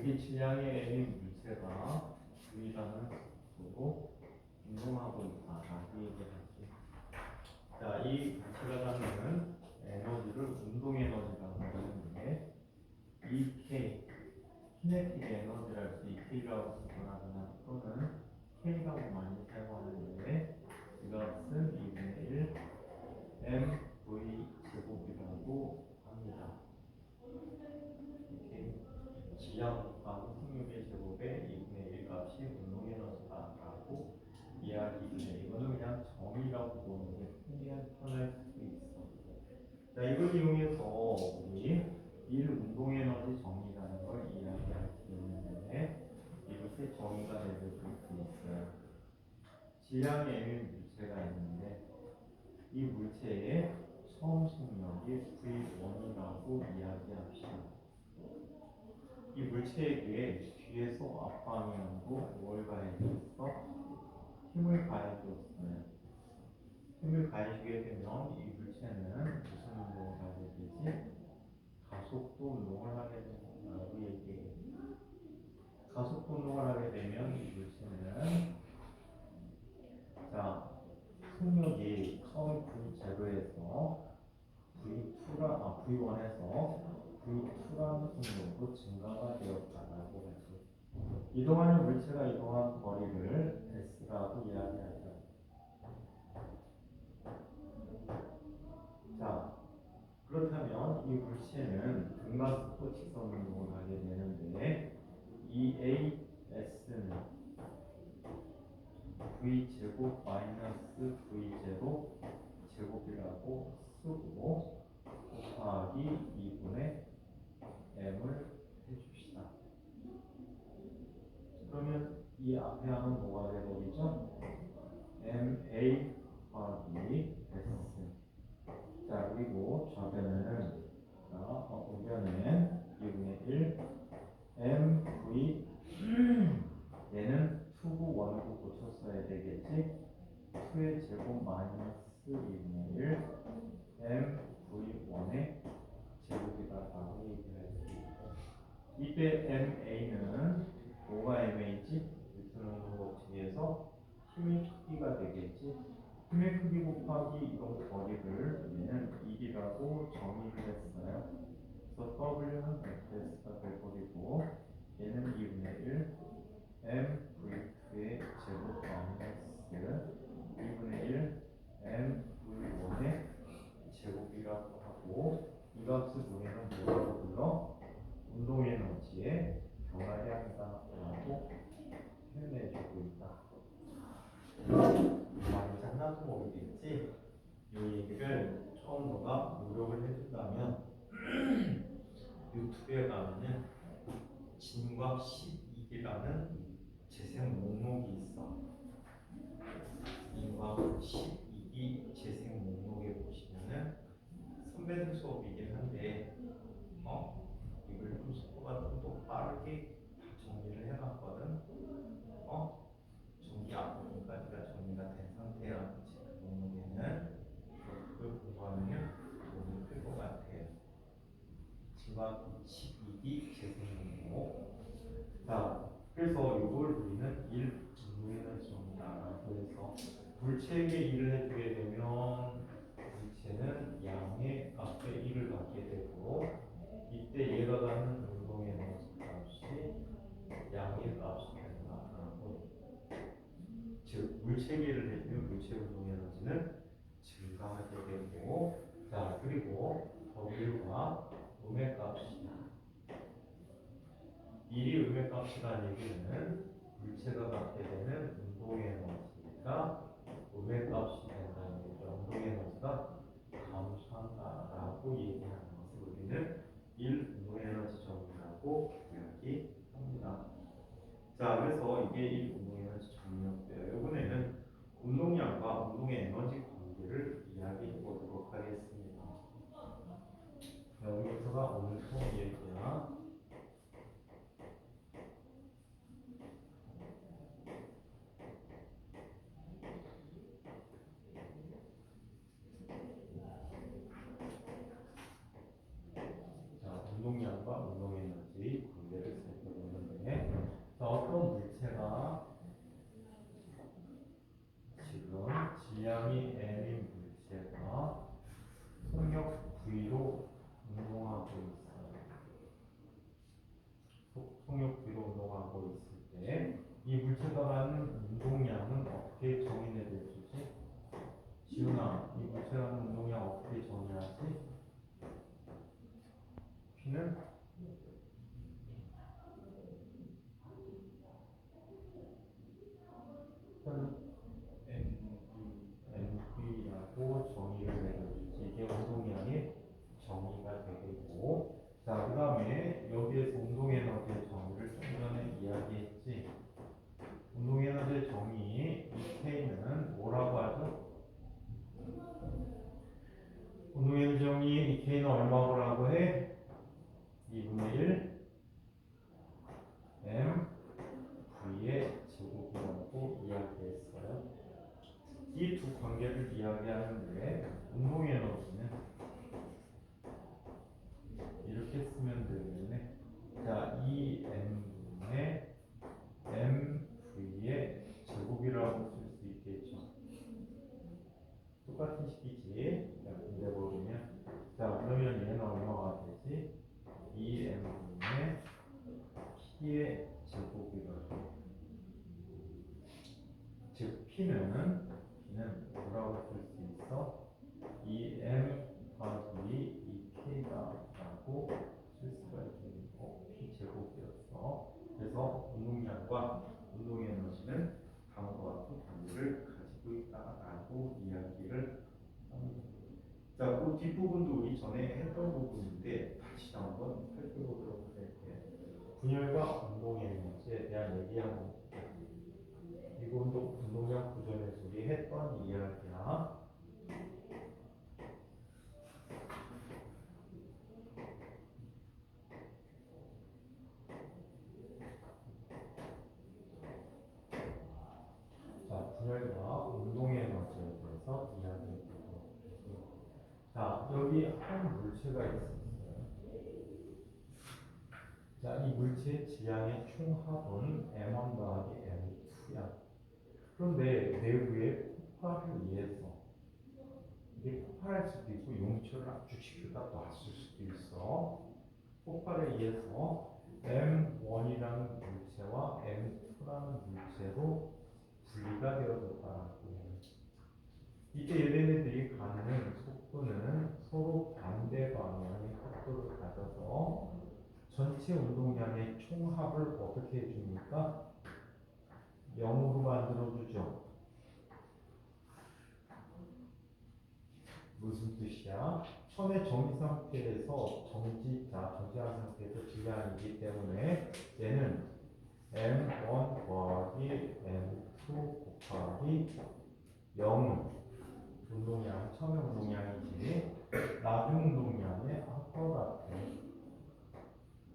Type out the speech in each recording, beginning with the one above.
여기 질량의 M인 물체가 V라는 속도로 운동하고 있다라고 얘기하지. 자, 이 물체가 갖는 에너지를 운동 에너지라고 하는데 이 K, 키네틱 에너지랄 때 이 K라고 쓰거나 그냥 또는 K라고 많이 사용하는데 이것은 2분의 1 mv 제곱이라고 합니다. 이렇게 질량과 승력의 제곱에 2분의 1 값이 운동 에너지다라고 이야기해. 이거는 그냥 정의라고 보는 게 편할 수도 있어. 자, 이걸 이용해서 우리 1 운동 에너지 정의라는 걸 이야기할 수 있는데 이것의 정의가 내려져 있어요. 질량의 M인 물체가 있는데 이 물체의 처음 속력이 V1이라고 이야기합시다. 이 물체에게 뒤에서 압방향으로 뭘 가해줬어? 힘을 가해줬어요. 힘을 가해주게 되면 이 물체는 무슨 운동을 하게 되지? 가속도 운동을 하게 된다고 얘기해요. 가속도 운동을 하게 되면 이 물체는 자, 속력이 처음 V0에서 V1에서 V2라는 속력으로 증가가 되었다라고 하죠. 이동하는 물체가 이동한 거리를 S라고 이야기하죠. 자, 그렇다면 이 물체는 등가속도 직선 운동을 하게 되는데 이 AS는 V제곱 마이너스 V0 제곱이라고 쓰고 곱하기 2분의 M을 해줍시다. 그러면 이 앞에 하는 뭐가 되버리죠? MA 곱하기 S. 자, 그리고 좌변은 우변은 2분의 1 MV 얘는 투구 원구 고쳤어야 되겠지? 2의 제곱 마이너스 2분의 1 MV1의 제곱이다라고 얘기를 했습니다. 이때 MA는 뭐가 MA지? 뉴턴 법칙에서 힘의 크기가 되겠지? 힘의 크기 곱하기 이동 거리를 얘는 1이라고 정의를 했어요. 그래서 W는 FS가 되버리고 얘는 2분의 1 MV2의 제곱 마이너스 2분의 1 MV1의 제곱이라고 하고 이 값을 우리는 뭐라고 불러? 운동 에너지의 변화량이다라고 표현해주고 있다. 많이 짠나도 모르겠지? 이 얘기를 좀 너가 노력을 해준다면 유튜브에 가면은 진과 12기라는 재생 목록이 있어. 진과 12기 재생 목록에 보시면은 선배들 수업이긴 한데 이걸 좀 속도가 좀 빠르게 다 정리를 해놨거든. 전기 앞부분까지가 정리가 된 상태라는 그 목록에는 그걸 공부하면 도움이 될 것 같아요. 지각 12기 재생 목록. 자, 그래서 이걸 우리는 1 분무에너지입니다라고 해서 물체에게 1을 해주게 되면 물체는 양의 값에 1을 갖게 되고 이때 얘가 갖는 운동 에너지 값이 양의 값이 된다라고. 즉 물체계를 해주면 물체 운동 에너지는 증가하게 되고 자 그리고 W가 음의 값이다. 1이 음의 값이라는 얘기는 물체가 갖게 되는 운동 에너지가 음의 값이 된다는 얘기죠. 운동 에너지가 감소한다라고 얘기하는 것을 우리는 1 운동 에너지 정의라고 이야기합니다. 자, 그래서 이게 1 운동 에너지 정의였고요. 이번에는 운동량과 운동의 에너지 관계를 이야기해 보도록 하겠습니다. 여기서가 오늘 수업 얘기야. 자, 운동량과 운동 에너지 관계를 살펴보는 운동하고 있을 때 이 물체가 가는 운동량은 어떻게 정의해 주지? 지훈아, 이 물체가 가는 운동량 어떻게 정의하지? P는 NP라고 정의를 내려주지. 이게 운동량의 정의가 되겠고, 자, 그 다음에 여기에서 운동에너지의 정의를 좀 전에 이야기했지. 운동에너지의 정의, 이 K는 뭐라고 하죠? 운동에너지 정의, 이 K는 얼마라고 해? 2분의 1 M V의 제곱이라고 이야기했어요. 이 두 관계를 이야기하는데 운동 에너지는 이렇게 쓰면 되겠네. 자, EM분의 MV의 제곱이라고 쓸 수 있겠죠. 똑같은 식이지. 자, 근데 보면 자, 그러면 얘는 얼마가 되지? EM분의 P의 제곱이라고. 즉 P는 뭐라고 쓸 수 있어? 2M 더하기 2K다라고 쓸 수가 있는 거. P 제곱이었어. 그래서 운동량과 운동 에너지는 다음과 같은 관계를 가지고 있다라고 이야기를 합니다. 자, 그 뒷부분도 우리 전에 했던 부분인데 다시 한번 살펴보도록 할게요. 분열과 운동 에너지에 대한 얘기하고 이것도 운동량 구전에서 우리 했던 이야기야. 자, 분열과 운동의 에너지에 대해서 이야기해 보도록 하겠습니다. 자, 여기 한 물체가 있었어요. 자, 이 물체의 질량의 총합은 M1 더하기 M2야. 그런데 내부에 폭발을 위해서 이게 폭발할 수도 있고 용체를 압축시켰다 놨을 수도 있어. 폭발에 의해서 M1이라는 물체와 M2라는 물체로 분리가 되어졌다라고 해요. 이때 얘네들이 가는 속도는 서로 반대 방향의 속도를 가져서 전체 운동량의 총합을 어떻게 해줍니까? 0으로 만들어주죠. 무슨 뜻이야? 처음에 정지 상태에서 정지한 상태에서 질량이기 때문에 얘는 M1 더하기 M2 곱하기 0은 운동량, 처음에 운동량이지 나중 운동량의 합과 같아.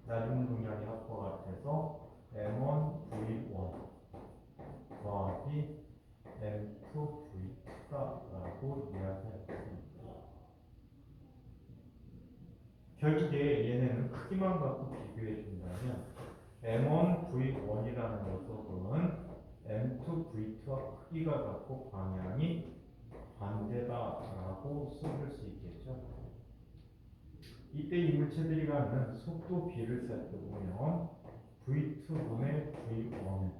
나중 운동량의 합과 같아서 M1 V1 더하기 M2 V2라고 이야기할 수 있습니다. 결국에 얘네는 크기만 갖고 비교해 준다면 M1 V1이라는 녀석은 M2 V2와 크기가 같고 방향이 반대다라고 써줄 수 있겠죠. 이때 이 물체들이 가는 속도 비를 살펴보면 V2분의 V1은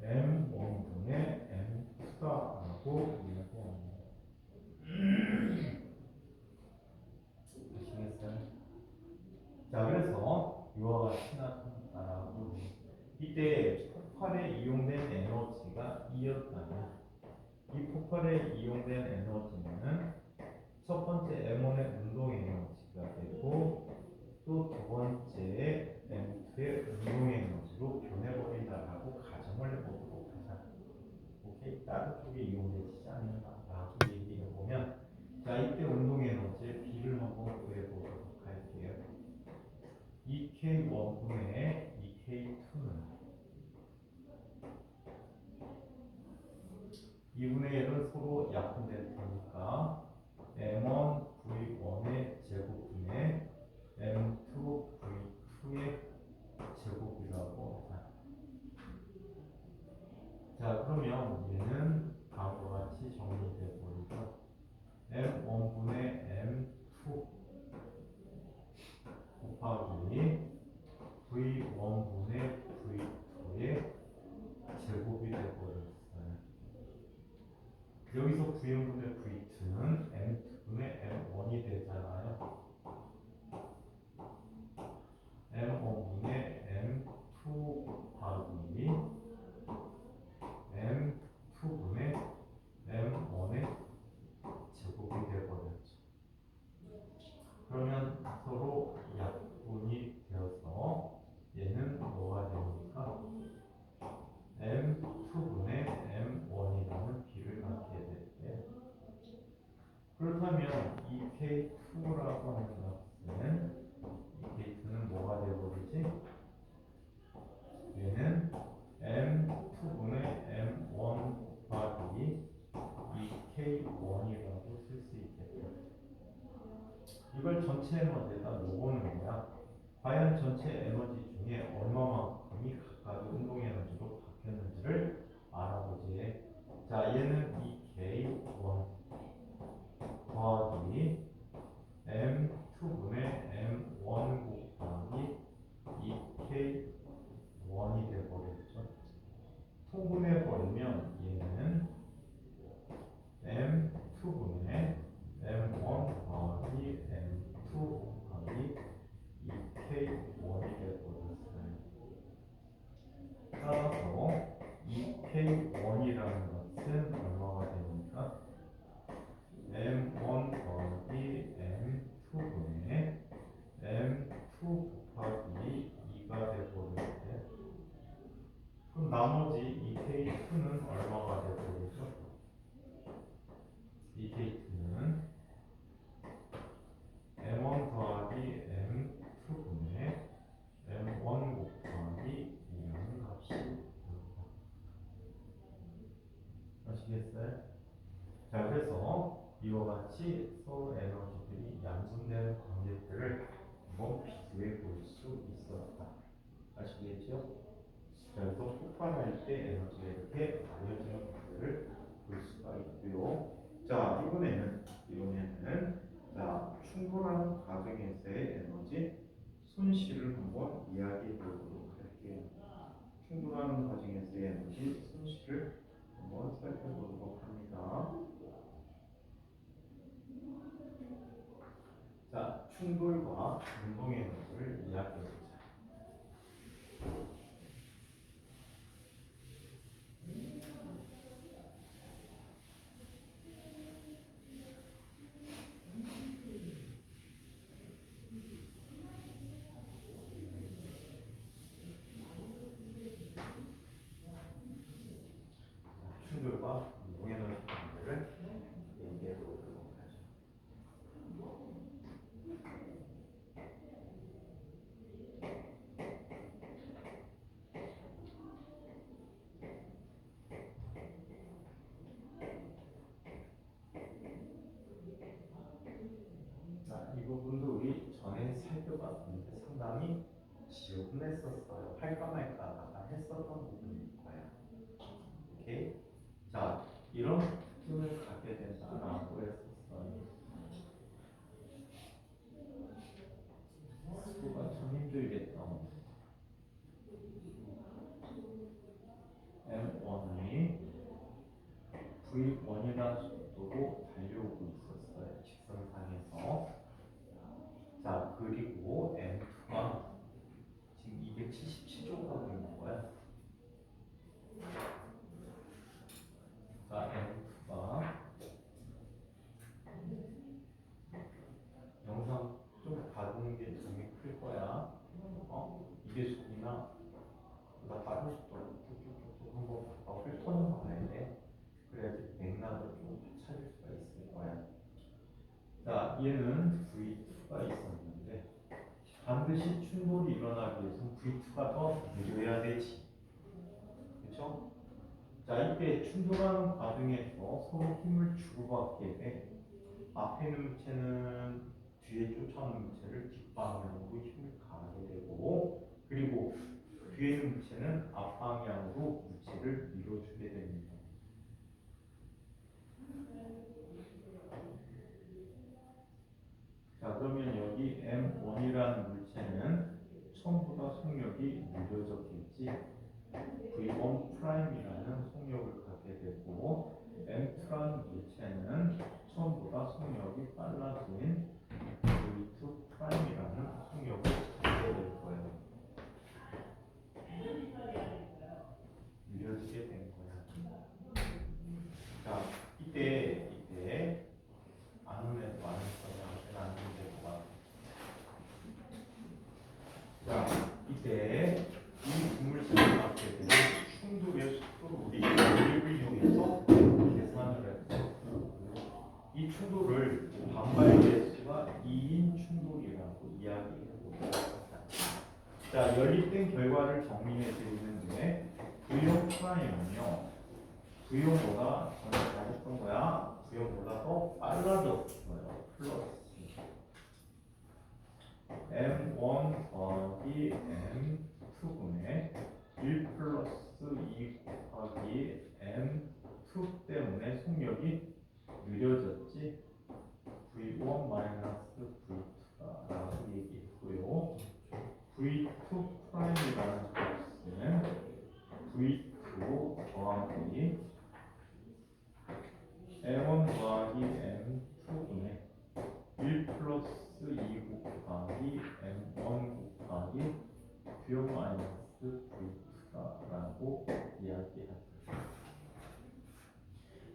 M1분의 M2다라고 이야기합니다. 아시겠어요? 자, 그래서 이와 같이 나타났다라고 해요. 이때 폭발에 이용된 에너지가 E였다면 이 폭발에 이용된 에너지는 첫 번째 M1의 운동 에너지가 되고 또 두 번째 M2의 운동 에너지로 변해버린다라고 가정을 해보도록 하자. 오케이? 다른 쪽에 이용되지 않는다라고 얘기해보면 자, 이때 운동 에너지의 B를 한번 구해보도록 할게요. 2K1분의 2K2는 2분의 1은 서로 약분될 테니까 M1 V1의 제곱분의 M2 V2의 제곱이라고 하자. 자, 그러면 얘는 다음과 같이 정리되어 버리죠. M1분의 M2 곱하기 V1분의 V2의 제곱이 되어버렸어요. 여기서 V1분의 V2는 M2분의 M1이 되잖아요. M1분의 M2 곱하기 M2분의 M1의 제곱이 되어버렸죠. 그러면 서로 약분이 되어서 얘는 뭐가 됩니까? M2분의 M1이라는 비를 갖게 될게요. 그렇다면 이 K2라고 하는 값은 이 K2는 뭐가 되어버리지? 얘는 M2분의 M1 곱하기 이 K1이라고 쓸 수 있겠죠. 이걸 전체 에너지에다 놓는 거야. 과연 전체 에너지 중에 얼마만큼이 각각의 운동 에너지로 바뀌었는지를 알아보지. 자, 얘는 이 K1 더하기 M2분의 M1 곱하기 이 K1이 되어버렸죠. 통분해버리면 얘는 M2분의 M1 더하기 M2 곱하기 이 K1이 되어버렸어요. 따라서 이 K1이라는 것은 얼마가 됩니까? M1 더하기 M2분의 M2 곱하기 2가 되어버리는데, 그럼 나머지 이 K2는 얼마가 되어버리죠? 이 K2는 M1 더하기 M2분의 M1 곱하기 2라는 값이 됩니다. 아시겠어요? 자, 그래서 이와 같이 서로 에너지들이 양분되는 관계들을 한번 비교해 볼 수 있었다. 아시겠죠? 자, 그래서 폭발할 때 에너지가 이렇게 나뉘어지는 관계를 볼 수가 있고요. 자, 이번에는 자, 충돌하는 과정에서의 에너지 손실을 한번 이야기해 보도록 할게요. 충돌하는 과정에서의 에너지 손실을 한번 살펴보도록 합니다. 자, 충돌과 운동 에너지를 이야기해 보자. 충돌과 운동 에너지 관계를 얘기해 보도록 하죠. 자, 이 부분도 우리 전에 살펴봤는데 상당히 지저분했었어요. 할까 말까 하다가 했었던 부분일 거야. 오케이? 자, 이런 특징을 갖게 된다라고 했었어요. 수가 참 힘들겠다. M1이 V1이라는 속도로 달려오고 있었어요. 직선상에서. 자, 그리고 M2가 지금 277조 가고 있는 거야. 자, M2가 영상 좀 봐주는 게 재미 클 거야. 이게 속이나 나 다른 속도로 쭉쭉쭉 한번 훑어서 봐야 돼. 그래야지 맥락을 좀 찾을 수가 있을 거야. 자, 얘는 V2가 있었는데 반드시 충돌이 일어나기 위해서는 V2가 더 느려야 되지. 그렇죠? 자, 이때 충돌하는 과정에서 서로 힘을 주고받게 돼. 앞에 있는 물체는 뒤에 쫓아오는 물체를 뒷방향으로 힘을 가하게 되고, 그리고 뒤에 있는 물체는 앞방향으로 물체를 밀어주게 됩니다. 자, 그러면 여기 M1이라는 물체는 처음보다 속력이 느려졌겠지. V1 프라임이라는 속력을 갖게 되고 M트란 물체는 처음보다 속력이 빨라진 V2 프라임이라는 속력을 갖게 될 거예요. 느려지게 된 거야. 자, 이때 아는 애도 아는 거야. 안 되는 거야. 자, 이때 이 구물체를 갖게 되는 충돌의 속도를 우리 원리를 이용해서 계산을 했어. 이 충돌을 반발 개수가 2인 충돌이라고 이야기해 보겠습니다. 자, 연립된 결과를 정리해 드리는데 V용 프라임은요, V용보다 전에 잘했던 거야. V용보다 더 빨라졌어요. 플러스 M1 더하기 M2분의 1 플러스 2 곱하기 M2 때문에 속력이 느려졌지. V1 마이너스 V2가 라고 얘기했고요. V2 프라임이라는 값은 V2 더하기 M1 더하기 M2분의 1 플러스 2 곱하기 M1 곱하기 V용 마이너스 V2라고 이야기합니다.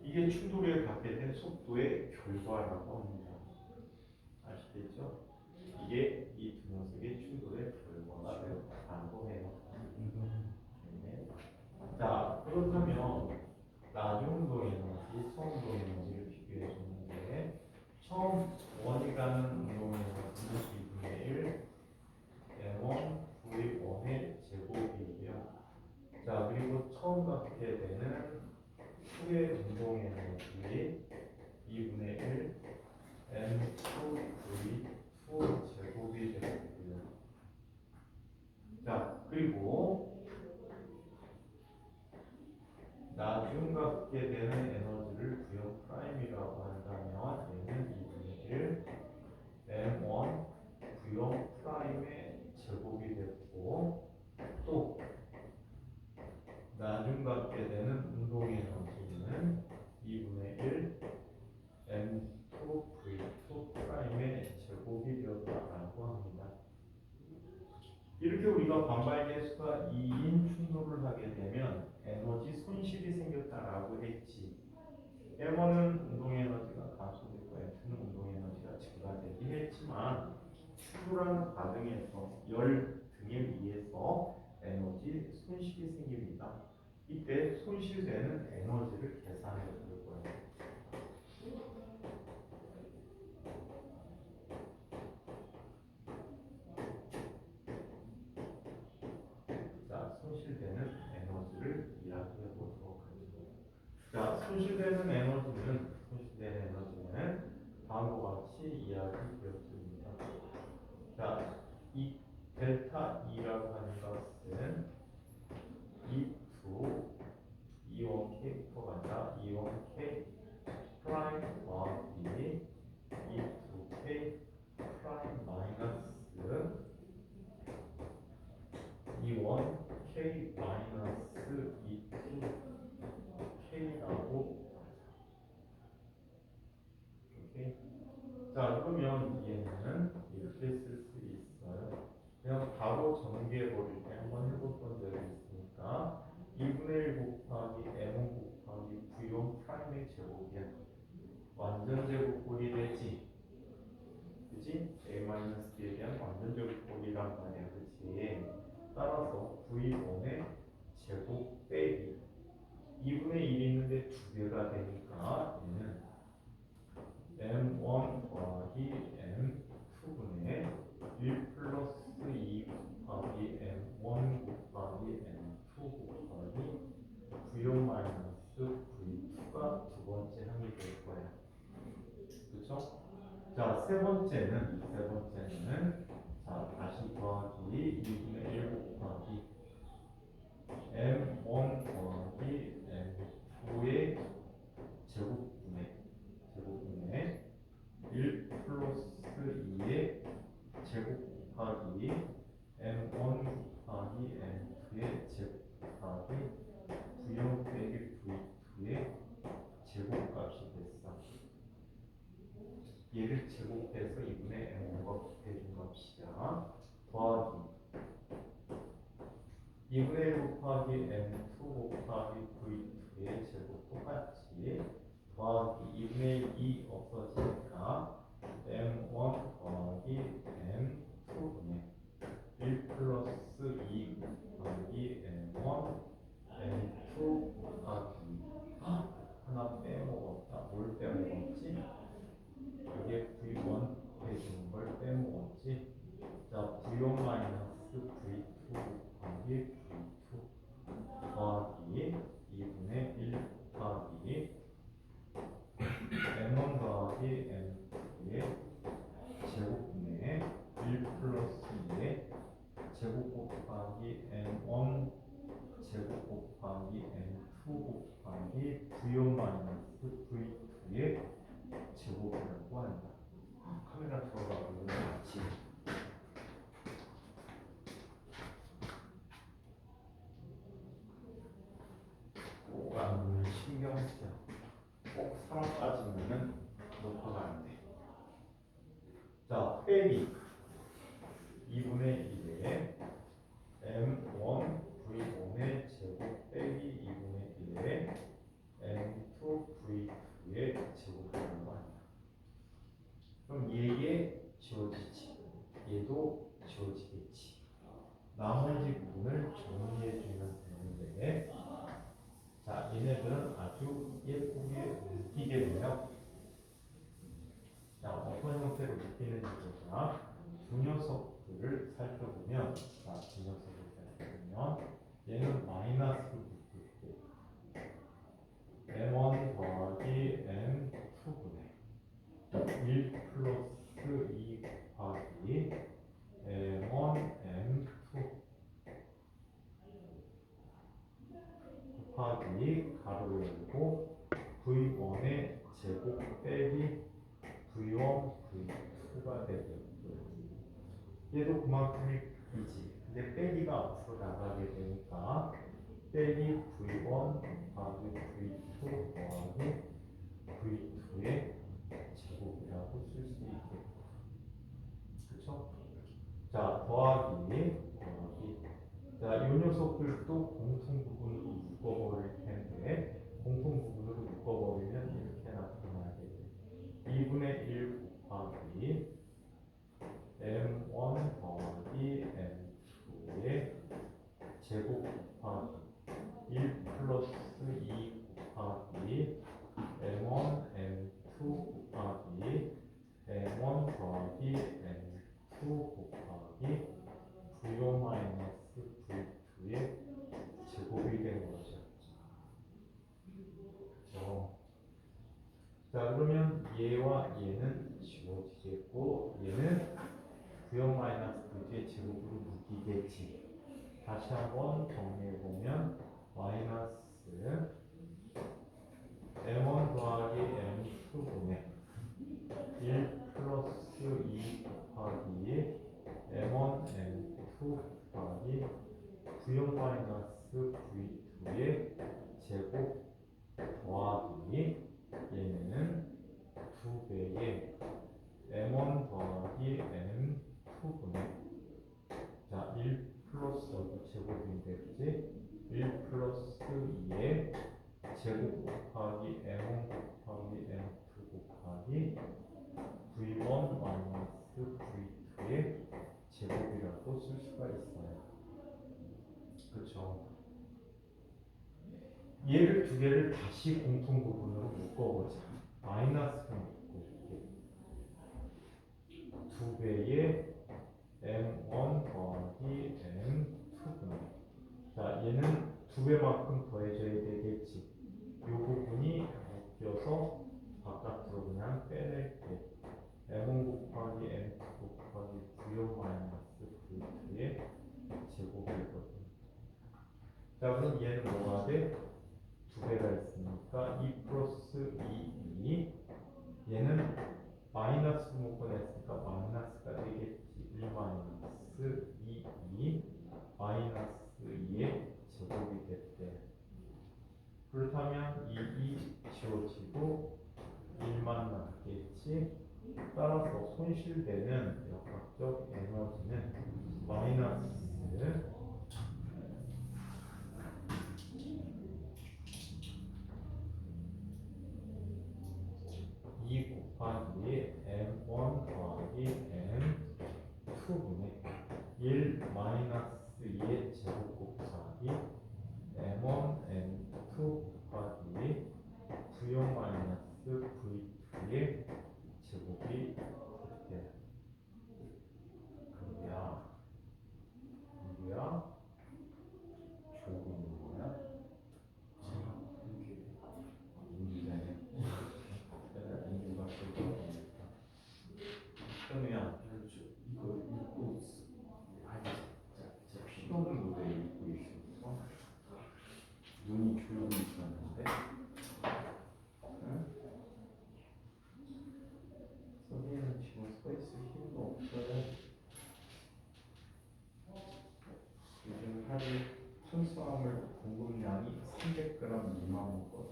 이게 충돌에 갖게 된 속도의 결과라고 합니다. 아시겠죠? 이게 이 두 녀석의 충돌의 결과가 되었다고 해요. 네. 자, 그렇다면 나중운동 에너지, 처음운동 에너지를 비교해 줬는데 처음 원이 가는 운동 에너지는 2분의 1 M1 V1의 제곱이에요. 자, 그리고 처음 갖게 되는 후의 운동 에너지 2분의 1 M2 V2 제곱이 되고요. 자, 그리고 나중 갖게 되는 에너지를 V용 프라임이라고 한다면 얘는 2분의 1 M1 V용 프라임의 제곱이 됐고, 또 나중 갖게 되는 운동 에너지는 2분의 1 M2 V2 프라임의 제곱이 되었다라고 합니다. 이렇게 우리가 반발 개수가 2인 충돌을 하게 되면 에너지 손실이 생겼다라고 했지. M1은 운동 에너지가 감소되고 M2는 운동 에너지가 증가되긴 했지만 충돌하는 과정에서 열 등에 의해서 에너지 손실이 생깁니다. 이때 손실되는 에너지를 계산해 볼 거예요. 자, 손실되는 에너지를 이야기해 보도록 하겠습니다. 자, 손실되는 에너지는 다음과 같이 이야기되었습니다. 자, 이 델타 E라고 하는 것은 E2 E1K부터 간다. E1K 프라임 더하기 E2K 프라임 마이너스 E1K 마이너스 E2K라고. 오케이. 자, 그러면 얘는 이렇게 쓸 수 있어요. 그냥 바로 전개해 버릴 때 한번 해봤던 적이 있으니까 2분의 1 곱하기 M1 곱하기 V1 프라임의 제곱이야. 완전 제곱꼴이 되지. 그치? A-B에 대한 완전 제곱꼴이란 말이야. 그치? 따라서 V1의 제곱 빼기 2분의 1이 있는데 2배가 되니까 얘는 M1 더하기 M2분의 1 플러스 2 곱하기 M1 곱하기 M2 곱하기 V용 마이너스 V2가 두 번째 항이 될 거야. 그쵸? 자, 세 번째는 자, 다시 더하기 2분의 1 곱하기 M1 더하기 M2의 제곱분의 1 플러스 2의 제곱 곱하기 m1 곱하기 m2의 제곱 곱하기 v0 빼기 v2의 제곱값이 됐어. 얘를 제곱해서 2분의 m5가 곱해준 값이야. 더하기 2분의 1 곱하기 m2 곱하기 v2의 제곱 똑같이 더하기 2분의 2 없어지니까 m1 더하기 m2분의 1 플러스 2 곱하기 m1 m2 곱하기 하나 빼먹었다. 뭘 빼먹었지? 여기에 v1 해주는 걸 빼먹었지. 자, v1 마이너스 v2 곱하기 v2 더하기 2분의 1 곱하기 m1 더하기 m2의 제곱분의 1 플러스 2의 제곱 곱하기 m1 제곱 곱하기 m2 곱하기 v1 마이너스 v2의 제곱이라고 한다. 카메라 들어가고 같이. 꼭 안을 신경 쓰자. 꼭 사람 빠지면은 녹화가 안 돼. 자, 빼기 2분의 1에 m1 v1의 제곱 빼기 2분의 1에 m2 v2의 제곱이라고 한다. 그럼 얘에 지워지지. 얘도 지워지겠지. 나머지 부분을 정리해 주면 되는데, 자, 얘네들은 아주 예쁘게 묶이게 돼요. 자, 어떤 형태로 묶이는지 보자. 두 녀석들을 살펴보면, 자, 두 녀석을 살펴보면, 얘는 마이너스로 묶일 때, m1 더하기 m2분의 1 플러스 2 곱하기 m1 m2 곱하기 가로 열고 v1의 제곱 빼기 v1 v2가 되겠고요. 얘도 그만큼이 이지. 근데 빼기가 앞으로 나가게 되니까 빼기 v1 곱하기 v2 더하기 v2의 제곱이라고 쓸 수 있겠고, 그렇죠? 자, 더하기. 자, 이 녀석들도 공통 부분으로 묶어버릴 텐데, 공통 부분으로 묶어버리면 이렇게 나타나게 돼. 2분의 1 곱하기 m1 더하기 m2의 제곱 곱하기 1 플러스 2 곱하기 m1 m2 곱하기 m1 더하기 m2 곱하기 v1 마이너스 v2의 제곱이 된 거죠. 그렇죠? 자, 그러면 얘와 얘는 지워지겠고, 얘는 v1 마이너스 v2의 제곱으로 묶이겠지. 다시 한번 정리해 보면 마이너스 m1 더하기 m2분의 1 플러스 2 곱하기 m1 m2 곱하기 v1 마이너스 v2의 제곱 더하기 얘는 2배의 m1 더하기 m2분의 자, 1 플러스 여기 제곱인데 그지? 1 플러스 2의 제곱 곱하기 m1 곱하기 m2 곱하기 v1 마이너스 v2의 제곱이라고 쓸 수가 있어요. 그렇죠? 얘를 두 개를 다시 공통 부분으로 묶어보자. 마이너스로 묶을게. 2배의 m1 더하기 m2분의 자, 얘는 2배만큼 더해져야 되겠지. 이 부분이 묶여서 바깥으로 그냥 빼낼게. m1 곱하기 m2 곱하기 v1 마이너스 v2의 제곱이거든. 자, 그럼 얘는 뭐가 돼? 2배가 있으니까 2 플러스 2, 얘는 마이너스로 묶어냈으니까 마이너스가 되겠지. 1 마이너스 2 지워지고 1만 남겠지. 따라서 손실되는 역학적 에너지는 마이너스 2 곱하기 m1 더하기 m2분의 1 마이너스 2의 제곱 곱하기 m1 m2 곱하기 v1 마이너스 v2의 제곱이 돼. 그거야. 이거야. 조금 뭐야? 인기자냐? 인기가 조금. 그러면 이거 읽고 아니 진짜 필요 없는 거에 읽고 있어. 눈이 졸고 있었는데. 응? 선생님은 지금 서 있을 힘도 없어요. 요즘 하루 탄수화물 공급량이 300g 미만 먹거든.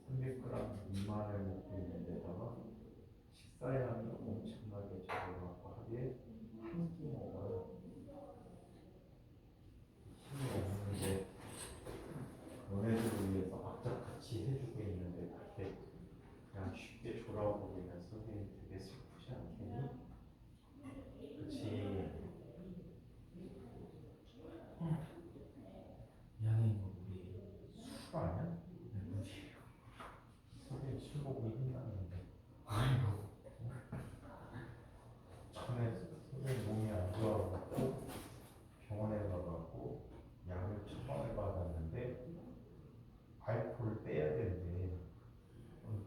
300g 미만을 먹고 있는데다가 식사량이 엄청나게 적어갖고 하루에 한 끼 먹어요. 힘이 없는데 너네들을 위해서 악착같이 해주고 있는데 그렇게 그냥 쉽게 졸아버리면 선생님 되게 슬프지 않겠니? 그치? 양이 뭐 우리 술 아니야? 물이에요. 선생님 술 먹고 힘났는데 아이고. 전에 선생님 몸이 안 좋아갖고 병원에 가갖고 약을 처방을 받았는데 알코올을 빼야 된대. 그래서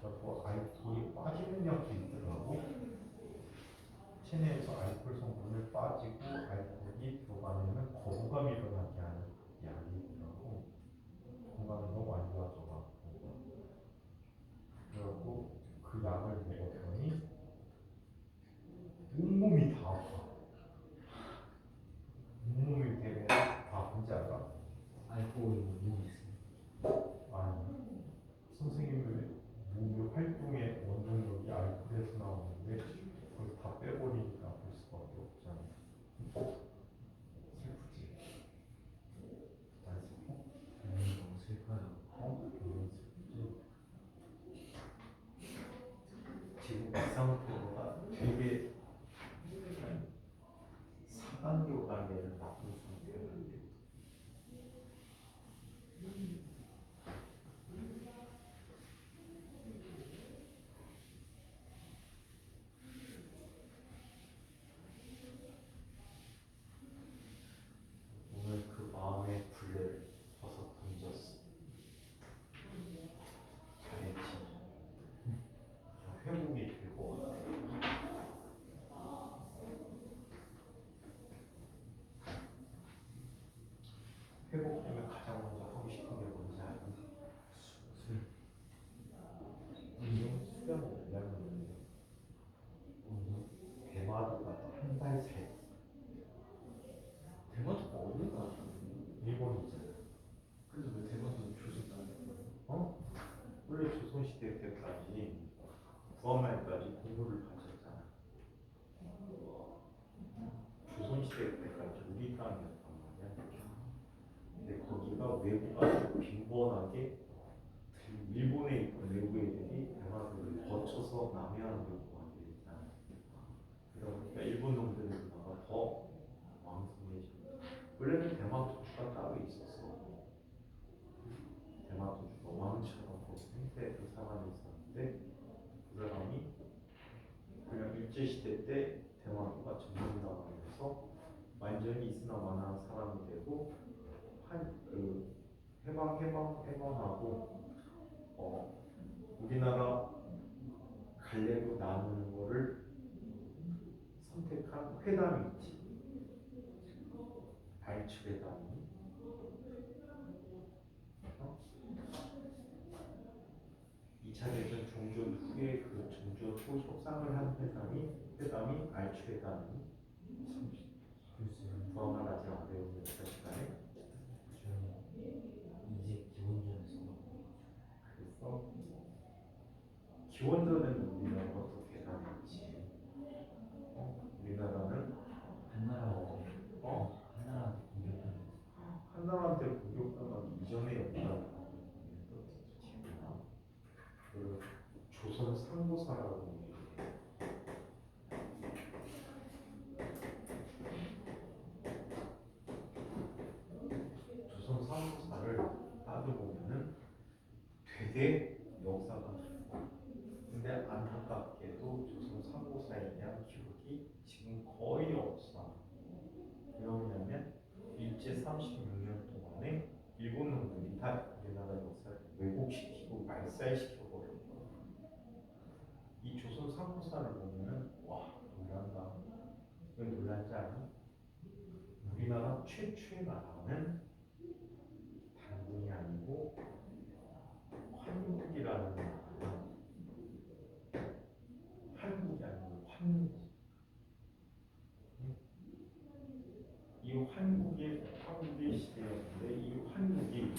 그래갖고 알코올이 빠지는 약도 있더라고. 체내에서 알코올 성분을 빠지고 알코올이 들어가면 거부감이 일어나게 하는 약이 있더라고. 건강이 너무 안 좋아져갖고 그래갖고 그 약을 먹었더니 온몸이 다 아파. 온몸이 되게 다 아픈지 알아? 알코올이 뭐 이용이 있어요. 아니, 선생님의 몸의 활동의 원동력이 알코올에서 나오는데 그걸 다 빼버리니까 아플 수밖에 없잖아. 슬프지? 안 슬퍼? 너무 슬퍼요. 슬프지? 지금 이상토가 되게 사단계 단계를 바꾼 상태였는데 오늘 그 마음의 굴레를 벗어 던졌어. 잘했지. 회복이 되고 회복되면 가장 먼저 하고 싶은 게 뭔지 알아? 술. 운동 수련을 하려면 대마도가 한 달 새. 대마도가 어디 가서? 일본이잖아. 그래서 왜 대마도 조선다는 거예요? 어? 원래 조선시대 때까지 구한말까지 공부를 가졌잖아. 조선시대 때까지 우리 땅이었단 말이야. 근데 거기가 외부가 빈번하게 일본에 있던 외부 애들이 대마도를 거쳐서 남해안으로 가게 됐잖아. 그러다 보니까 일본 놈들의 문화가 더 왕성해지고 원래는 대마도주가 따로 있었어. 대마도주가 왕처럼 그 생태의 사람이 있었는데 그 사람이 그냥 일제시대 때 대마도가 점령당하면서 완전히 있으나마나 사람이 되고 그 해방하고 우리나라 갈래로 나누는 거를 선택한 회담이 있지. 알츠회담이. 2차 대전 종전 후에 그 종전 후 협상을 한 회담이 알츠회담이 글쎄요. 그거만 아직 안 배우는 시간에. 저는 이제 기본전에서 그래서 기원전에는 우리나라가 또 대단했지. 우리나라는 한나라한테 한나라한테 공격하는 한나라한테 공격당하기 이전의 역사를 재미나 그 조선 상고사라고 조선 상고사를 따져보면은 되게 역사가 깊고 근데 안타깝게도 조선 상고사에 대한 기록이 지금 거의 없어. 왜 없냐면 일제 36년 동안에 일본 놈들이 다 우리나라 역사를 왜곡시키고 말살시켜버렸고 이 조선 상고사를 보면은 와 놀란다. 왜 놀란지 알아? 우리나라 최초의 나라는 단군이 아니고 환국이라는 나라야. 한국이 아니고 환국. 이 환국의 시대였는데 이 환국이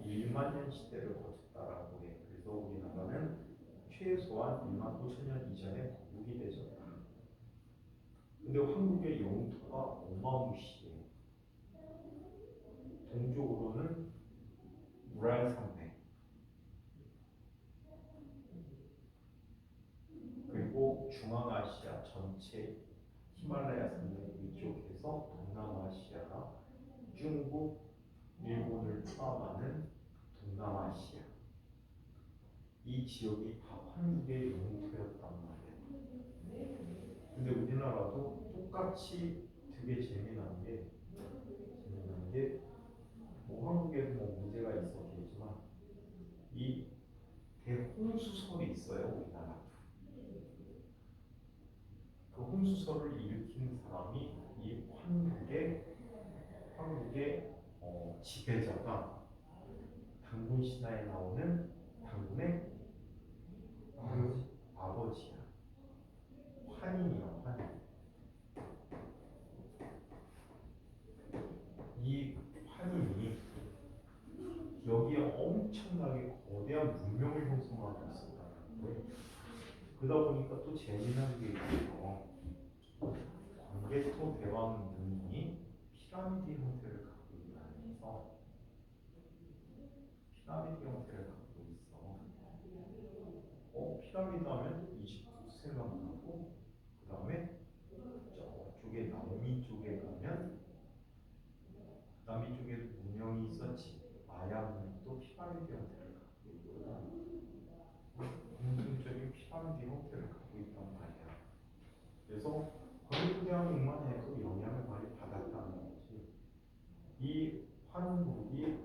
1만 년 시대를 거쳤다라고 해. 그래서 우리나라는 최소한 1만 5천 년 이전에 건국이 되졌다. 근데 한국의 영토가 어마무시해. 동쪽으로는 우랄 산맥, 그리고 중앙아시아 전체 히말라야 산맥 위쪽에서 동남아시아가 중국, 일본을 포함하는 동남아시아 이 지역이 다 한국의 영토였단 말이야. 근데 우리나라도 똑같이 되게 재미난 게 뭐 한국에도 뭐 문제가 있었겠지만 이 대홍수설이 있어요. 우리나라도. 그 홍수설을 일으킨 사람이 이 한국의 지배자가 당군 신화에 나오는 당군의 그 아버지야. 환인이야, 환인. 이 환인이 여기에 엄청나게 거대한 문명을 형성하고 있었다는 거예요. 그러다 보니까 또 재미난 게 있어요. 광개토 대왕 눈이 피라미드 형태를 갖고 있다면서 피라미드 형태를 갖고 있어. 피라미드 하면 이집트 생각나고 그 다음에 저쪽에 남미 쪽에 가면 남미 쪽에 문명이 있었지. 마야 문명도 피라미드 형태를 갖고 있거든. 공통적인 피라미드 형태를 갖고 있단 말이야. 그래서 광개토 대왕만 해도 영향을 많이 받았다는 거지. 이 환국이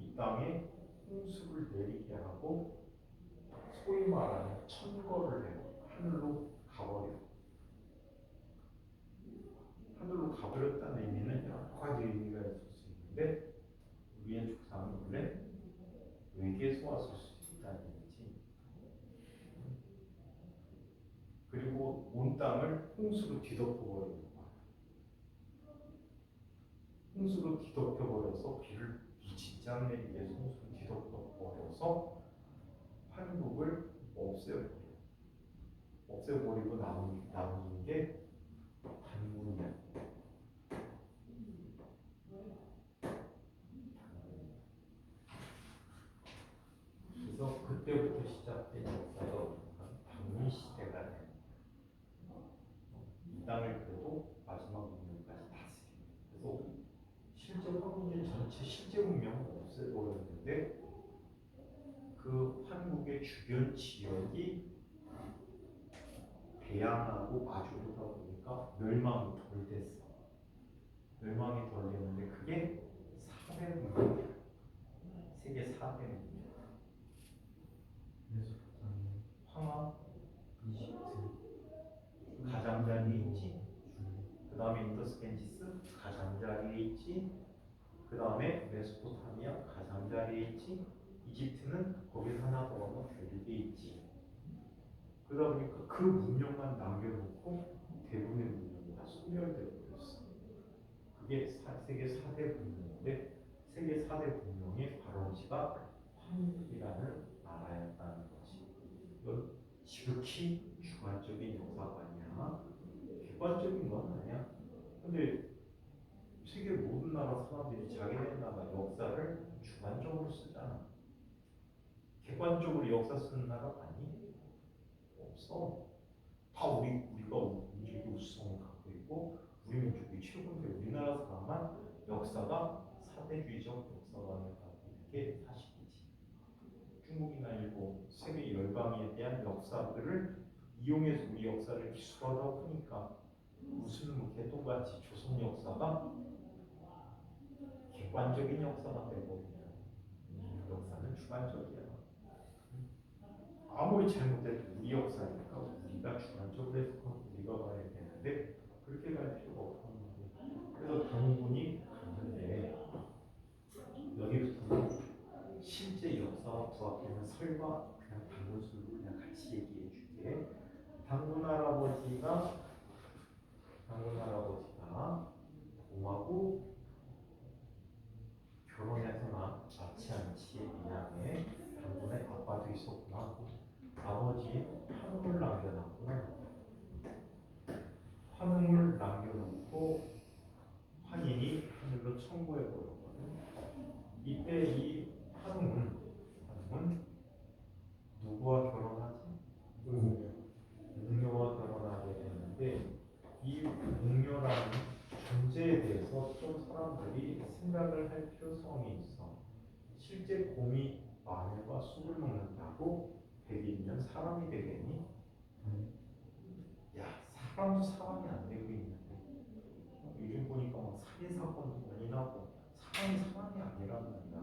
이 땅에 홍수를 내리게 하고 소위 말하는 천거를 해요. 하늘로 가버려. 하늘로 가버렸다는 의미는 여러 가지 의미가 있을 수 있는데 우리의 조상은 원래 외계에서 왔을 수 있다는 얘기지. 그리고 온 땅을 홍수로 뒤덮어버리는 거야. 홍수로 뒤덮여버려서 비를 진짜 내리기 위해서 홍수로 뒤덮어버려서 한국을 없애버리고 남은 게 단군이야. 그래서 그때부터 시작된 역사가 단군 시대가 돼. 이 땅을 그래도 마지막 문명까지 다스립니다. 그래서 실제 한국의 전체 실제 문명은 없애버렸는데 그 한국의 주변 지역이 대양하고 마주보다 보니까 멸망이 덜 됐어. 멸망이 덜 됐는데 그게 4대 문명이야. 세계 4대 문명. 메소포타미아, 황하, 이집트, 가장자리에 있지. 그 다음에 인더스간디스 가장자리에 있지. 그 다음에 메소포타미아 가장자리에 있지. 이집트는 거기 하나 더 가면 별게 있지. 그러다 보니까 그 문명만 남겨놓고 대부분의 문명이 다 소멸되어 버렸어. 이게 세계 4대 문명인데 세계 4대 문명의 발원지가 한국이라는 나라였다는 거지. 이건 지극히 주관적인 역사가 아니야. 객관적인 건 아니야. 근데 세계 모든 나라 사람들이 자기네 나라 역사를 주관적으로 쓰잖아. 객관적으로 역사 쓰는 나라 아니? 없어. 다 우리가 민족이 우수성을 갖고 있고 우리 민족이 최고인데 우리나라 사람만 역사가 사대주의적 역사관을 갖고 있는 게 사실이지. 중국이나 일본, 세계 열강에 대한 역사들을 이용해서 우리 역사를 기술하다고 하니까 무슨 뭐 개똥같이 조선 역사가 객관적인 역사가 되거든요. 역사는 주관적이야. 아무리 잘못해도 우리 역사니까 우리가 주관적으로 해서 우리가 봐야 되는데 그렇게 갈 필요가 없는 거예요. 그래서 당군이 갔는데 여기부터는 실제 역사와 부합되는 설과 그냥 당군술로 그냥 같이 얘기해 줄게. 당군 할아버지가 곰하고 결혼해서나 낳지 않지에 미안해. 당군의 아빠도 있었구나. 아버지 한웅을 남겨놨구나. 한웅을 남겨놓고 환인이 하늘로 청구해버렸거든. 이때 이 한웅은 누구와 결혼하지? 웅녀와 결혼하게 되는데 이 웅녀라는 존재에 대해서 좀 사람들이 생각을 할 필요성이 있어. 실제 곰이 마늘과 쑥을 먹는다고 100일이면 사람이 되겠니? 야, 사람도 사람이 안 되고 있는데 요즘 보니까 막 살인 사건도 많이 나고 사람이 아니란 말이야.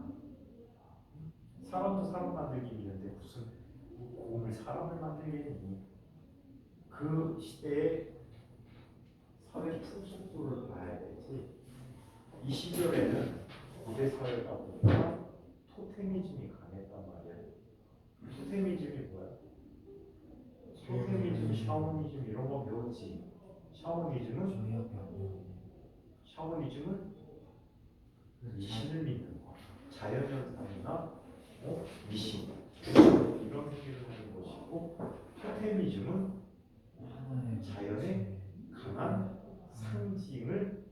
사람도 사람 만들기 있는데 무슨 곰을 사람을 만들겠니? 그 시대의 사회 풍속도를 봐야 되지. 이 시절에는 고대 사회다 보니까 토테미즘이 강했단 말이야. 토테미즘이 뭐야? 토테미즘, 샤머니즘 이런 거 배웠지. 샤머니즘은 미신을 믿는 거. 자연현상이나 미신, 이런 얘기를 하는 것이고, 토테미즘은 자연의 강한 상징을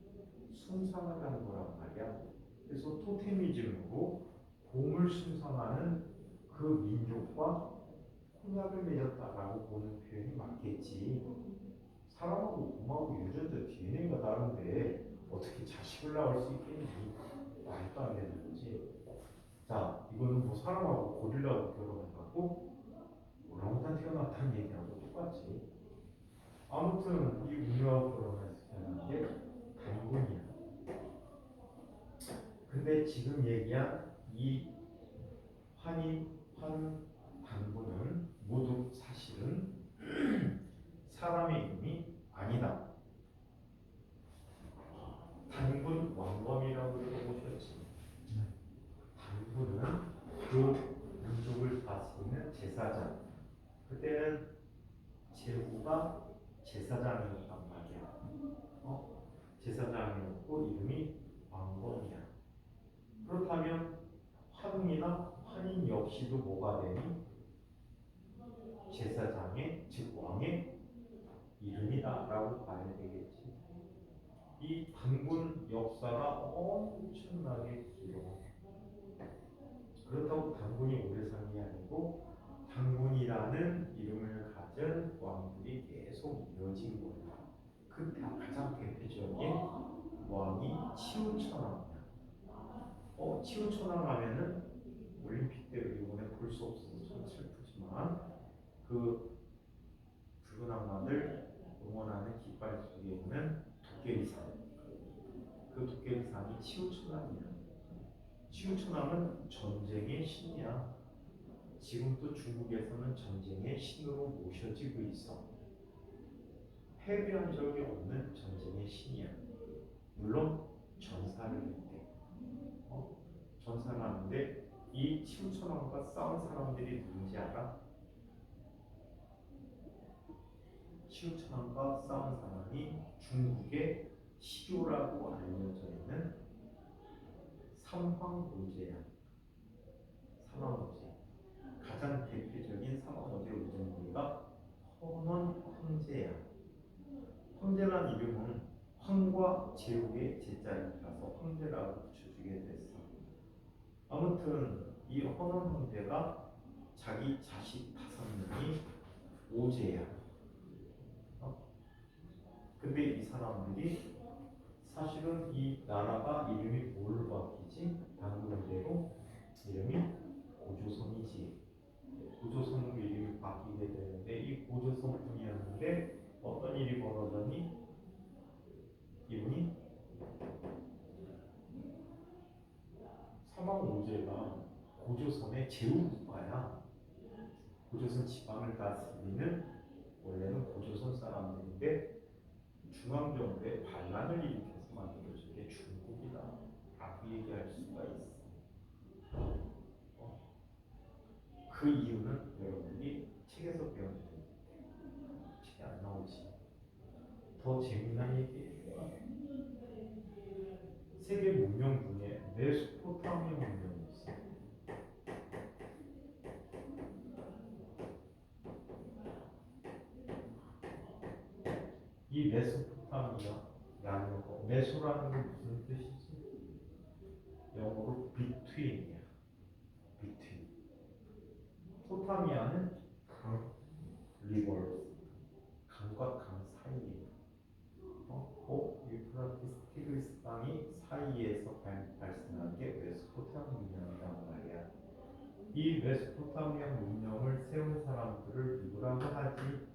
숭상하는 거란 말이야. 그래서 토테미즘으로 곰을 숭상하는 그 민족과 혼약을 맺었다라고 보는 표현이 맞겠지. 사람하고 곰하고 유전자 DNA가 다른데 어떻게 자식을 낳을 수 있겠니? 말도 안 되는 거지. 자, 이거는 뭐 사람하고 고릴라하고 결혼해갖고 오랑우탄 태어났다는 얘기하고 똑같지. 아무튼 이 웅녀하고 결혼해서 태어난 게 단군이야. 근데 지금 얘기한 이 단군은 모두 사실은 사람의 이름이 아니다. 단군 왕검이라고 들어보셨지? 단군은 그 민족을 다스리는 제사장. 그때는 제후가 제사장이었단 말이야. 제사장이었고 이름이 왕검이야. 그렇다면 환웅이나 환인 역시도 뭐가 되니? 제사장의 즉 왕의 이름이다라고 봐야 되겠지. 이 단군 역사가 엄청나게 길어. 그렇다고 단군이 오래 산 게 아니고 단군이라는 이름을 가진 왕들이 계속 이어진 거야. 그 가장 대표적인 왕이 치우천왕이야. 치우천왕 하면은 올림픽 때 이번에 볼 수 없어서 참 슬프지만 그 붉은 악마들 응원하는 깃발 속에 있는 도깨비산. 그 도깨비산이 치우천왕이야. 치우천왕은 전쟁의 신이야. 지금도 중국에서는 전쟁의 신으로 모셔지고 있어. 패배한 적이 없는 전쟁의 신이야. 물론 전사를 했대. 전사를 하는데 이 치우천왕과 싸운 사람들이 누군지 알아? 치우천왕과 싸운 사람이 중국의 시조라고 알려져 있는 삼황오제야. 삼황오제. 가장 대표적인 삼황오제 우정부가 헌원 황제야. 황제란 이름은 황과 제후의 제자리라서 황제라고 붙여주게 됐어. 아무튼 이 헌원 황제가 자기 자식 5명이 오제야. 근데 이 사람들이 사실은 이 나라가 이름이 뭘로 바뀌지? 방금 대로 이름이 고조선이지. 고조선으로 이름이 바뀌게 되는데 이 고조선뿐이었는데 어떤 일이 벌어졌니? 이분이 사망오제가 고조선의 제후국가야. 고조선 지방을 다스리는 원래는 고조선 사람들인데 중앙정부에 반란을 일으켜서 만들어진 게 중국이다 라고 얘기할 수가 있어. 그 이유는 여러분이 책에서 배우면 돼. 책에 안 나오지. 더 재미난 얘기예요. 세계 문명 중에 메소포타미아 문명이 있어. 이 메소포타미아라는 거, 메소라는 건 무슨 뜻이지? 영어로 between이야. between. 포타미아는 rivers, 강과 강 사이에. 유프라티스 티그리스 강이 사이에서 발생한 게 메소포타미아 문명이란 말이야. 이 메소포타미아 문명을 세운 사람들을 누구라고 하지?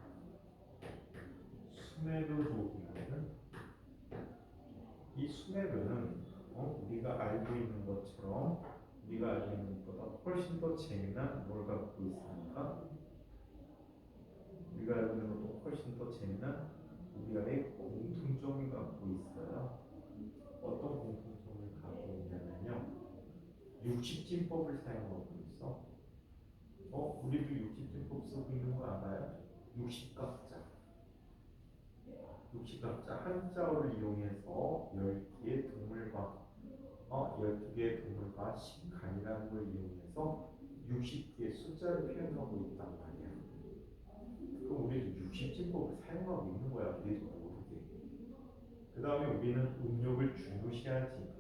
수메르족이거든. 이 수메르는 우리가 알고 있는 것처럼 우리가 알고 있는 것보다 훨씬 더 재미난 뭘 갖고 있습니까? 우리가 알고 있는 것보다 훨씬 더 재미난 우리의 공통점을 갖고 있어요. 어떤 공통점을 갖고 있냐면요. 육식진법을 사용하고 있어. 우리도 육식진법 쓰고 있는 거 알아요? 육식각자. 육식각자 한자어를 이용해서 12개의 동물과 12개의 동물과 신간이라는 걸 이용해서 60개의 숫자를 표현하고 있단 말이야. 그럼 우리도 육식진법을 사용하고 있는 거야. 우리도 모르게. 그 다음에 우리는 음력을 중요시하지.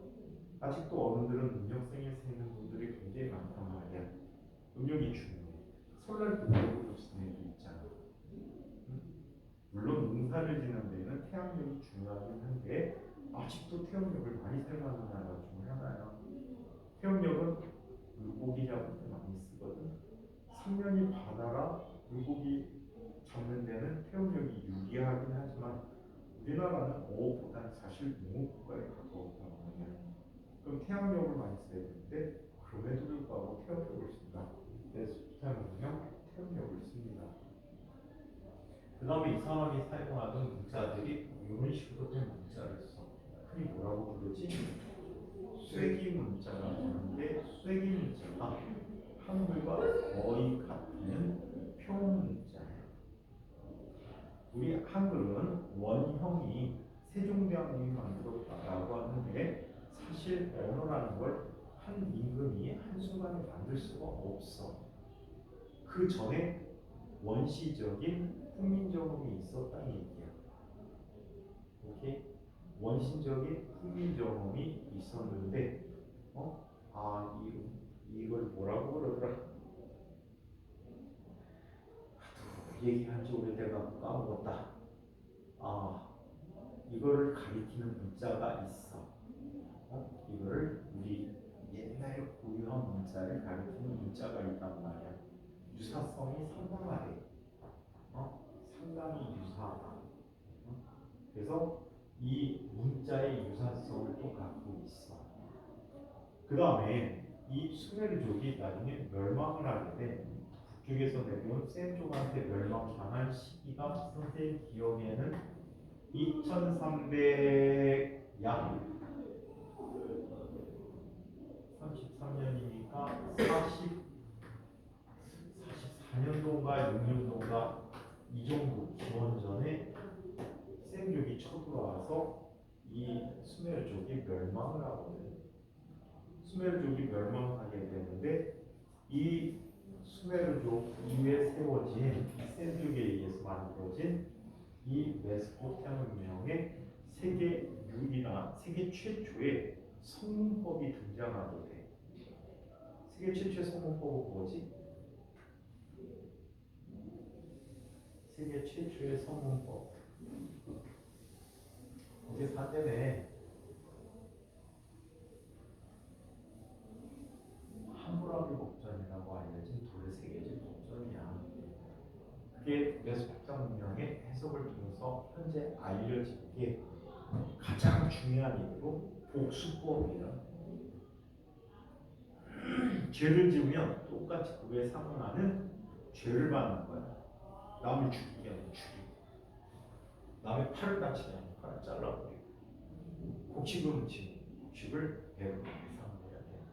아직도 어른들은 음력생일 세는 분들이 굉장히 많단 말이야. 음력이 중요해. 설날 때 음력을 쓰는 애도 있잖아. 물론 농사를 지는 데는 태양력이 중요하긴 한데 아직도 태양력을 많이 사용하는 나라가 중 하나야. 태양력은 물고기 잡을 때 많이 쓰거든. 상면이 바다라 물고기 잡는 데는 태양력이 유리하긴 하지만 우리나라는 어업보다는 사실 농업국가에 가까웠단 말이야. 그럼 태양력을 많이 써야 되는데 그럼에도 불구하고 태양력을 쓴다. 메소포타미아는요 태양력을 씁니다. 그 다음에 이 사람이 사용하던 문자들이 이런 식으로 된 문자를 써. 흔히 뭐라고 부르지? 쐐기 문자가 되는데 쐐기 문자가 한글과 거의 같은 표문자예요. 우리 한글은 원형이 세종대왕님이 만들었다라고 하는데 사실 언어라는 걸 한 임금이 한순간에 만들 수가 없어. 그 전에 원시적인 훈민정음이 있었다는 얘기야. 오케이? 원시적인 훈민정음이 있었는데, 이걸 뭐라고 그러더라? 얘기한 지 오래돼서 까먹었다. 이거를 가리키는 문자가 있어. 이거를 우리 옛날에 고유한 문자를 가리키는 문자가 있단 말이야. 유사성이 상당하대. 상당히 유사하다. 그래서 이 문자의 유사성을 또 갖고 있어. 그 다음에 이 수메르족이 나중에 멸망을 하게 돼. 북쪽에서 내려온 셈족한테 멸망당한 시기가 선생님 기억에는 2300 약 33년이니까 44년도인가 6년도인가 이 정도 기원 전에 셈족이 쳐들어와서 이 이 수메르족이 멸망을 하거든. 수메르족이 멸망하게 되는데 이 수메르족 이후에 세워진 셀족에 의해서 만들어진 이 메소포타미아의 세계 유일한 세계 최초의 성문법이 등장하게 돼. 세계 최초의 성문법은 뭐지? 세계 최초의 성문법. 이게 사전에 함무라비 법전이라고 알려진 두레세계적 법전이야. 그게 메소포타미아 문명의 해석을 통해서 현재 알려진 게 가장 중요한 이유로 복수법이에요. 죄를 지으면 똑같이 그에 상응하는 죄를 받는 거야. 남을 죽이게 하면 죽이고, 남의 팔을 다치게 하면 팔을 잘라버리고, 곡식을 지으면 곡식을 배로 이상을 해야 돼.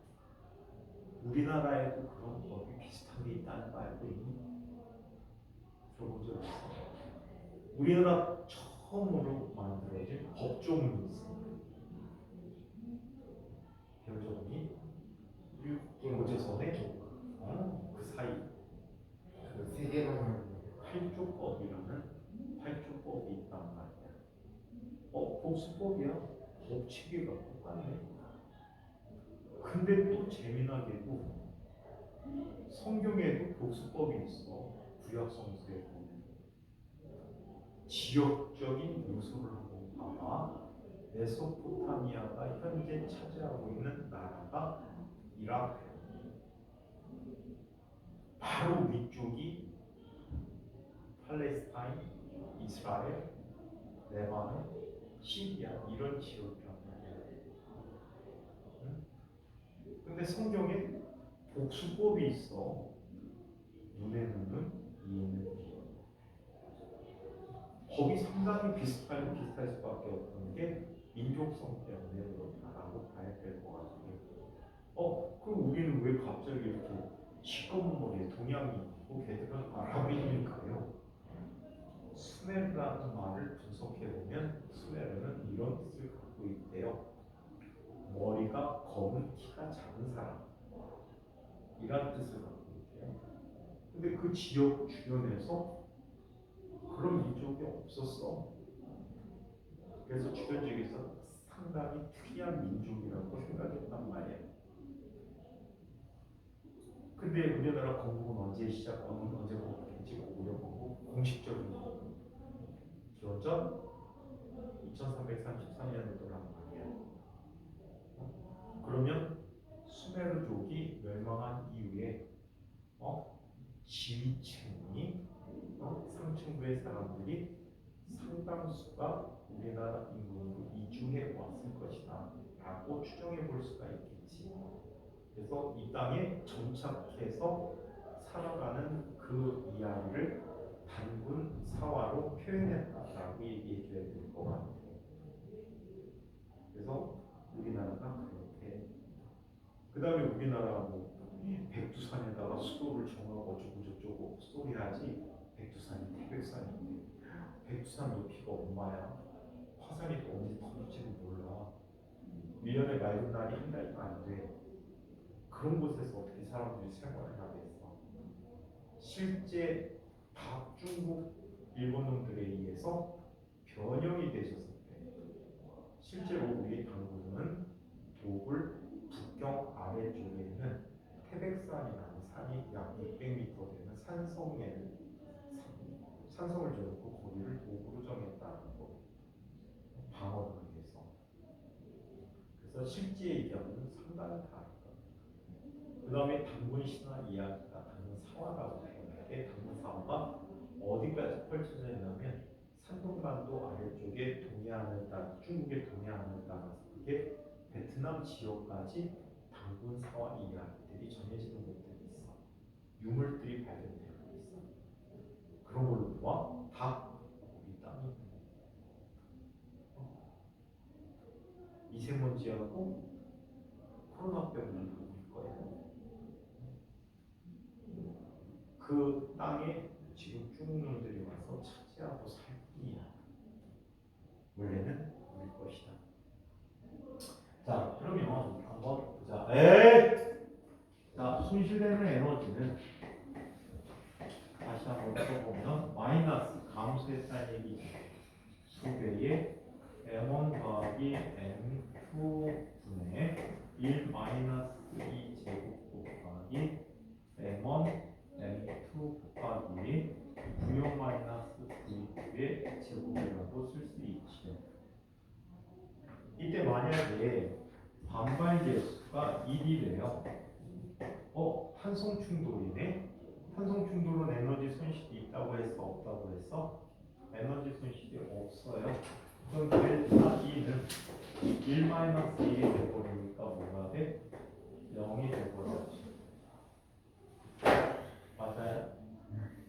우리나라에도 그런 법이 비슷한 게 있다는 거 알고 있니? 들어본 적 있어? 우리나라 처음으로 만들어진 법조문이 있습니다. 별조문이 고제선에 그 사이 그 세계관을 팔조법이라는 팔조법이 있단 말이야. 복수법이야. 법칙이가 똑같네. 근데 또 재미나게도 성경에도 복수법이 있어. 구약 성서에 보면 지역적인 요소를 한번 봐봐. 메소포타미아가 현재 차지하고 있는 나라가 이라크, 바로 위쪽이 팔레스타인, 이스라엘, 레바논, 시리아 이런 지역이란 말이야. 근데 성경에 복수법이 있어. 눈에는 눈, 이에는 이. 법이 상당히 비슷할 수밖에 없는 게 민족성 때문에 그렇다라고 봐야 될 것 같아요. 그럼 우리는 왜 갑자기 이렇게 시꺼먼 머리에 동양이 있고 걔들은 아랍인일까요? 수메르라는 말을 분석해보면 수메르는 이런 뜻을 갖고 있대요. 머리가 검은 키가 작은 사람 이란 뜻을 갖고 있대요. 근데 그 지역 주변에서 그런 민족이 없었어. 그래서 주변 지역에서 상당히 특이한 민족이라고 생각했단 말이야. 근데 우리나라 건국은 언제 건국했지? 고구려 건국 공식적인 건국 기원전 2334년도란 말이야. 그러면 수메르족이 멸망한 이후에 지위층이 상층부의 사람들이 상당수가 우리나라 인구로 이주해 왔을 것이다 라고 추정해 볼 수가 있겠지. 그래서 이 땅에 정착해서 살아가는 그 이야기를 단군 사화로 표현했다라고 얘기해줘야 될 것 같아요. 그래서 우리나라가 그렇게 그 다음에 우리나라 백두산에다가 수도를 정하고 어쩌고 저쩌고 소리하지. 백두산이 태백산인데 백두산 높이가 얼마야? 화산이 언제 터질지도 몰라. 1년에 맑은 날이 한 달도 안 돼. 그런 곳에서 어떻게 사람들이 생활을 하겠어? 실제 중국 일본 놈들에 의해서 변형이 되셨을 때 실제로 우리 당군은 도굴 북경 아래쪽에는 태백산이라는 산이 약 600m 되는 산성을 지었고 거기를 도구로 정했다는 거. 방어를 위해서. 그래서 실제 얘기하고는 상당히 다르다. 그 다음에 당군 신화 이야기가 당군 사화라고 하는데 당군 사화가 어디까지 펼쳐져 있냐면 산동반도 아래쪽에 동해안을 따라 중국의 동해안을 따라서 그게 베트남 지역까지 당군 사화 이야기들이 전해지는 곳들이 있어. 유물들이 발견되고 있어. 그런 걸로 봐. 다 우리 땅이 미세먼지하고 코로나병을 올 거예요. 그 땅에 지금 중국 놈들이 와서 차지하고 살 뿐이야. 원래는 우리 것이다. 됐다는 얘기죠. 두 배의 m1 더하기 m2분의 1 마이너스 2 제곱 곱하기 m1 m2 곱하기 9요 마이너스 9의 제곱이라고 쓸 수 있죠. 이때 만약에 반발 계수가 1이래요. 탄성 충돌이네. 탄성 충돌은 에너지 손실이 있다고 했어, 없다고 했어? 에너지 손실이 없어요. 그럼 델타 E는 1 마이너스 1이 돼버리니까 뭐가 돼? 0이 돼버렸지. 맞아요?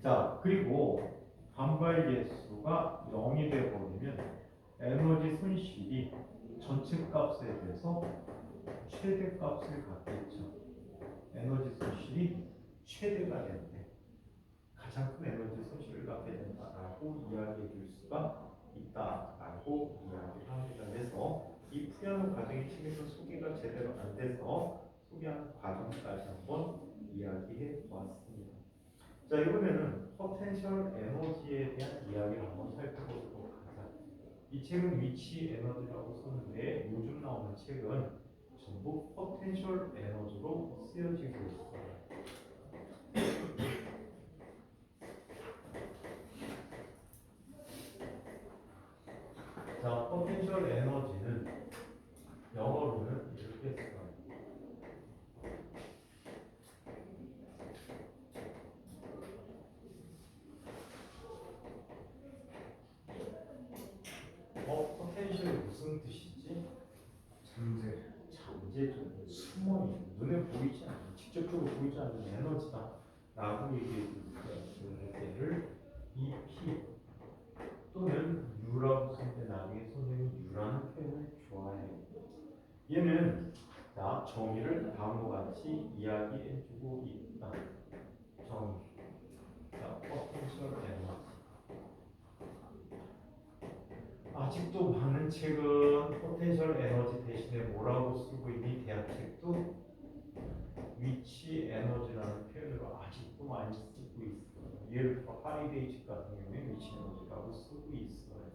자, 그리고 반발 계수가 0이 돼버리면 에너지 손실이 전체 값에 대해서 최대 값을 갖겠죠. 에너지 손실이 최대가 되는데 가장 큰 에너지 손실을 갖게 된다라고 이야기해 줄 수가 있다라고 이야기를 합니다. 그래서 이 풀이하는 과정이 책에서 소개가 제대로 안 돼서 소개하는 과정까지 한번 이야기해 보았습니다. 자, 이번에는 포텐셜 에너지에 대한 이야기를 한번 살펴보도록 하자. 이 책은 위치 에너지라고 썼는데 요즘 나오는 책은 전부 포텐셜 에너지로 쓰여지고 있어요. 자, 포텐셜 에너지는 영어로는 이렇게 써요. 포텐셜이 무슨 뜻이지? 잠재적, 숨어있는, 눈에 보이지 않는, 직접적으로 보이지 않는 에너지다 라고 얘기해 주는 때를 EP 또는 U라고 쓸 때 나중에 선생님이 U라는 표현을 좋아해요. 얘는 자, 정의를 다음과 같이 이야기해 주고 있다. 정의. 자, 포텐셜 에너지. 아직도 많은 책은 포텐셜 에너지 대신에 뭐라고 쓰고 있니? 대학책도 위치 에너지라는 표현으로 아직도 많이 쓰고 있어요. 예를 들어 하리데이 책 같은 경우에 위치 에너지라고 쓰고 있어요.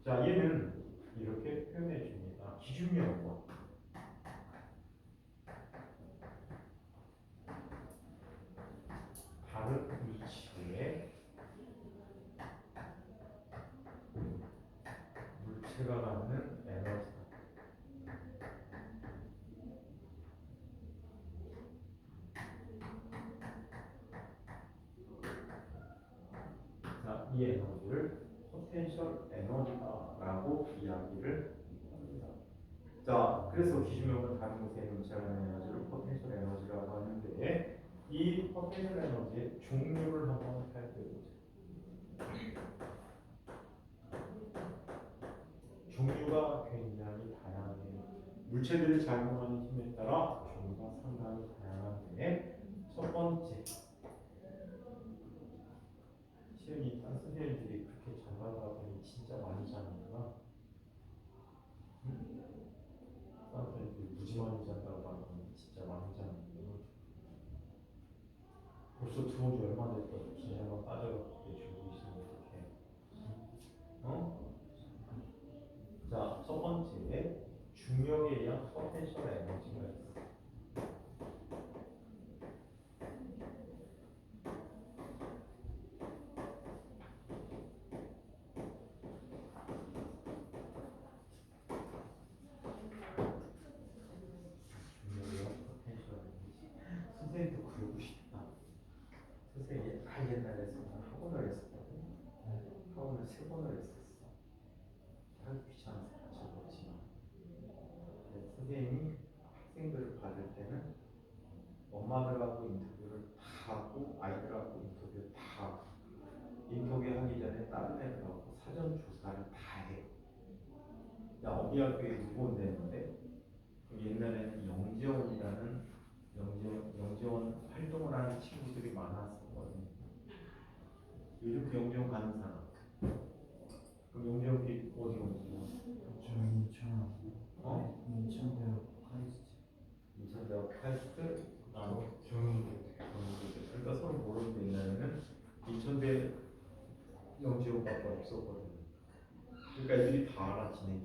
자, 얘는 이렇게 표현해 줍니다. 기준명과 다른 위치에 물체가 갖는 에너지다. 자, 이 에너지를 포텐셜 에너지다라고 이야기를 합니다. 자, 그래서 기준명은 다른 곳에 물체가 갖는 에너지를 포텐셜 에너지라고 하는데 이 포텐셜 에너지의 종류를 한번 살펴보자. 종류가 굉장히 다양해요. 물체들이 작용하는 힘에 따라 종류가 상당히 다양한데 첫 번째 시연이 딴 선생님들이 그렇게 장난을 하더니 진짜 많이 자는구나. 딴 선생님들이 무지 많이 잔다고 하더니 진짜 많이 자는구나. 벌써 들어온 지 얼마 됐다고 긴장감 빠져갖고 주고 있으면 어떡해. 자, 첫 번째 중력에 의한 포텐셜 에너지가 있어. 중력에 의한 포텐셜 에너지. 선생님도 그러고 싶다. 선생님이 옛날에 학원을 했었거든. 학원을 3번을 했었어. 참 귀찮아서 가져버리지만. 선생님이 학생들을 받을 때는 엄마들하고 인터뷰를 다 하고 아이들하고 인터뷰를 다 하고 인터뷰하기 전에 다른 애들하고 사전 조사를 다 해. 야, 어디 학교에 누구 온다는데? 옛날에는 영재원 활동을 하는 친구들이 많았었거든. 요즘 그 영재원 가는 사람. 그럼 영재원이 어디 온지? 저 인천. 인천대학 카이스트. 인천대학 카이스트, 경희대. 그러니까 서로 모르는 게 있냐면은 인천대 영재원과 수밖에 없었거든. 그러니까 애들이 다 알아지네.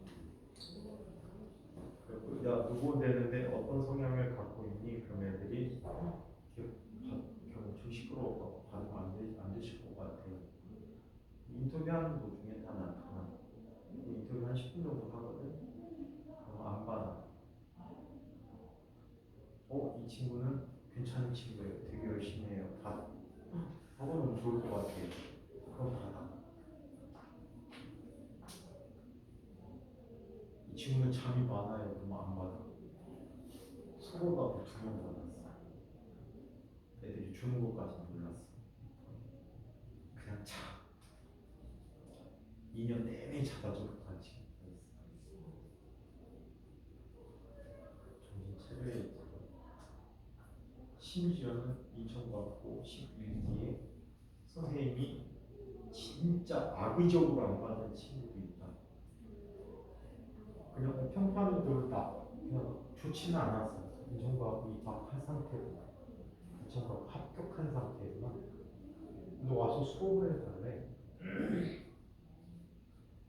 그리고 야 누구 되는데 어떤 성향을 갖고 있니? 그럼 애들이 좀 시끄러워 받으면 안 되실 것 같아요. 인터뷰하는 도중에 다 나타나. 인터뷰 한 10분 정도 하거든. 그럼 안 받아. 이 친구는 괜찮은 친구예요. 되게 열심히 해요. 학원은 좋을 것 같아요. 그럼 받아. 이 친구는 잠이 많아요. 그럼 안 받아. 서로 받고 2명 받았어. 애들이 주는 것까지 몰랐어. 그냥 자. 2년 내내 자가지고 같이. 정신 차려야지. 심지어는 2000받고 10일 뒤에 선생님이 진짜 악의적으로 안 받은 친구도 있다. 그냥 평판은 별로다. 그냥 좋지는 않았어. 2000받고 입학한 상태로 2000받고 합격한 상태구나. 근데 와서 수업을 해달래.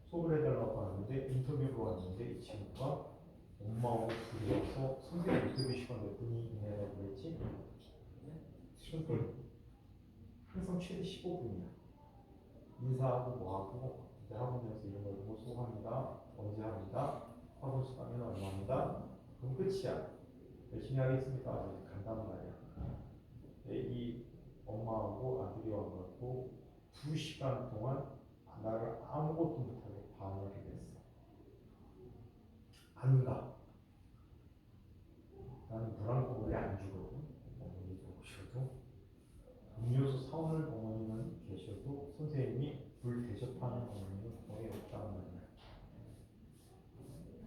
수업을 해달라고 하는데 인터뷰로 왔는데 이 친구가 엄마하고 둘이 와서 선생님 인터뷰 시간 몇 분이냐고 그랬지? 항상 최대 15분이야. 인사하고 뭐하고 이제 학원에서 이런 걸 보고 수고합니다. 언제 합니다. 학원 수강료는 얼마입니다. 그럼 끝이야. 열심히 하겠습니까? 아주 간단 말이야. 이 엄마하고 아들이 와갖고 2시간 동안 나를 아무것도 못하게 방해를 했어. 안 가. 나는 물 한 모금을 안 주거든. 어머니도 오셔도 음료수 사오는 어머니는 계셔도 선생님이 물 대접하는 어머니는 거의 없단 말이야.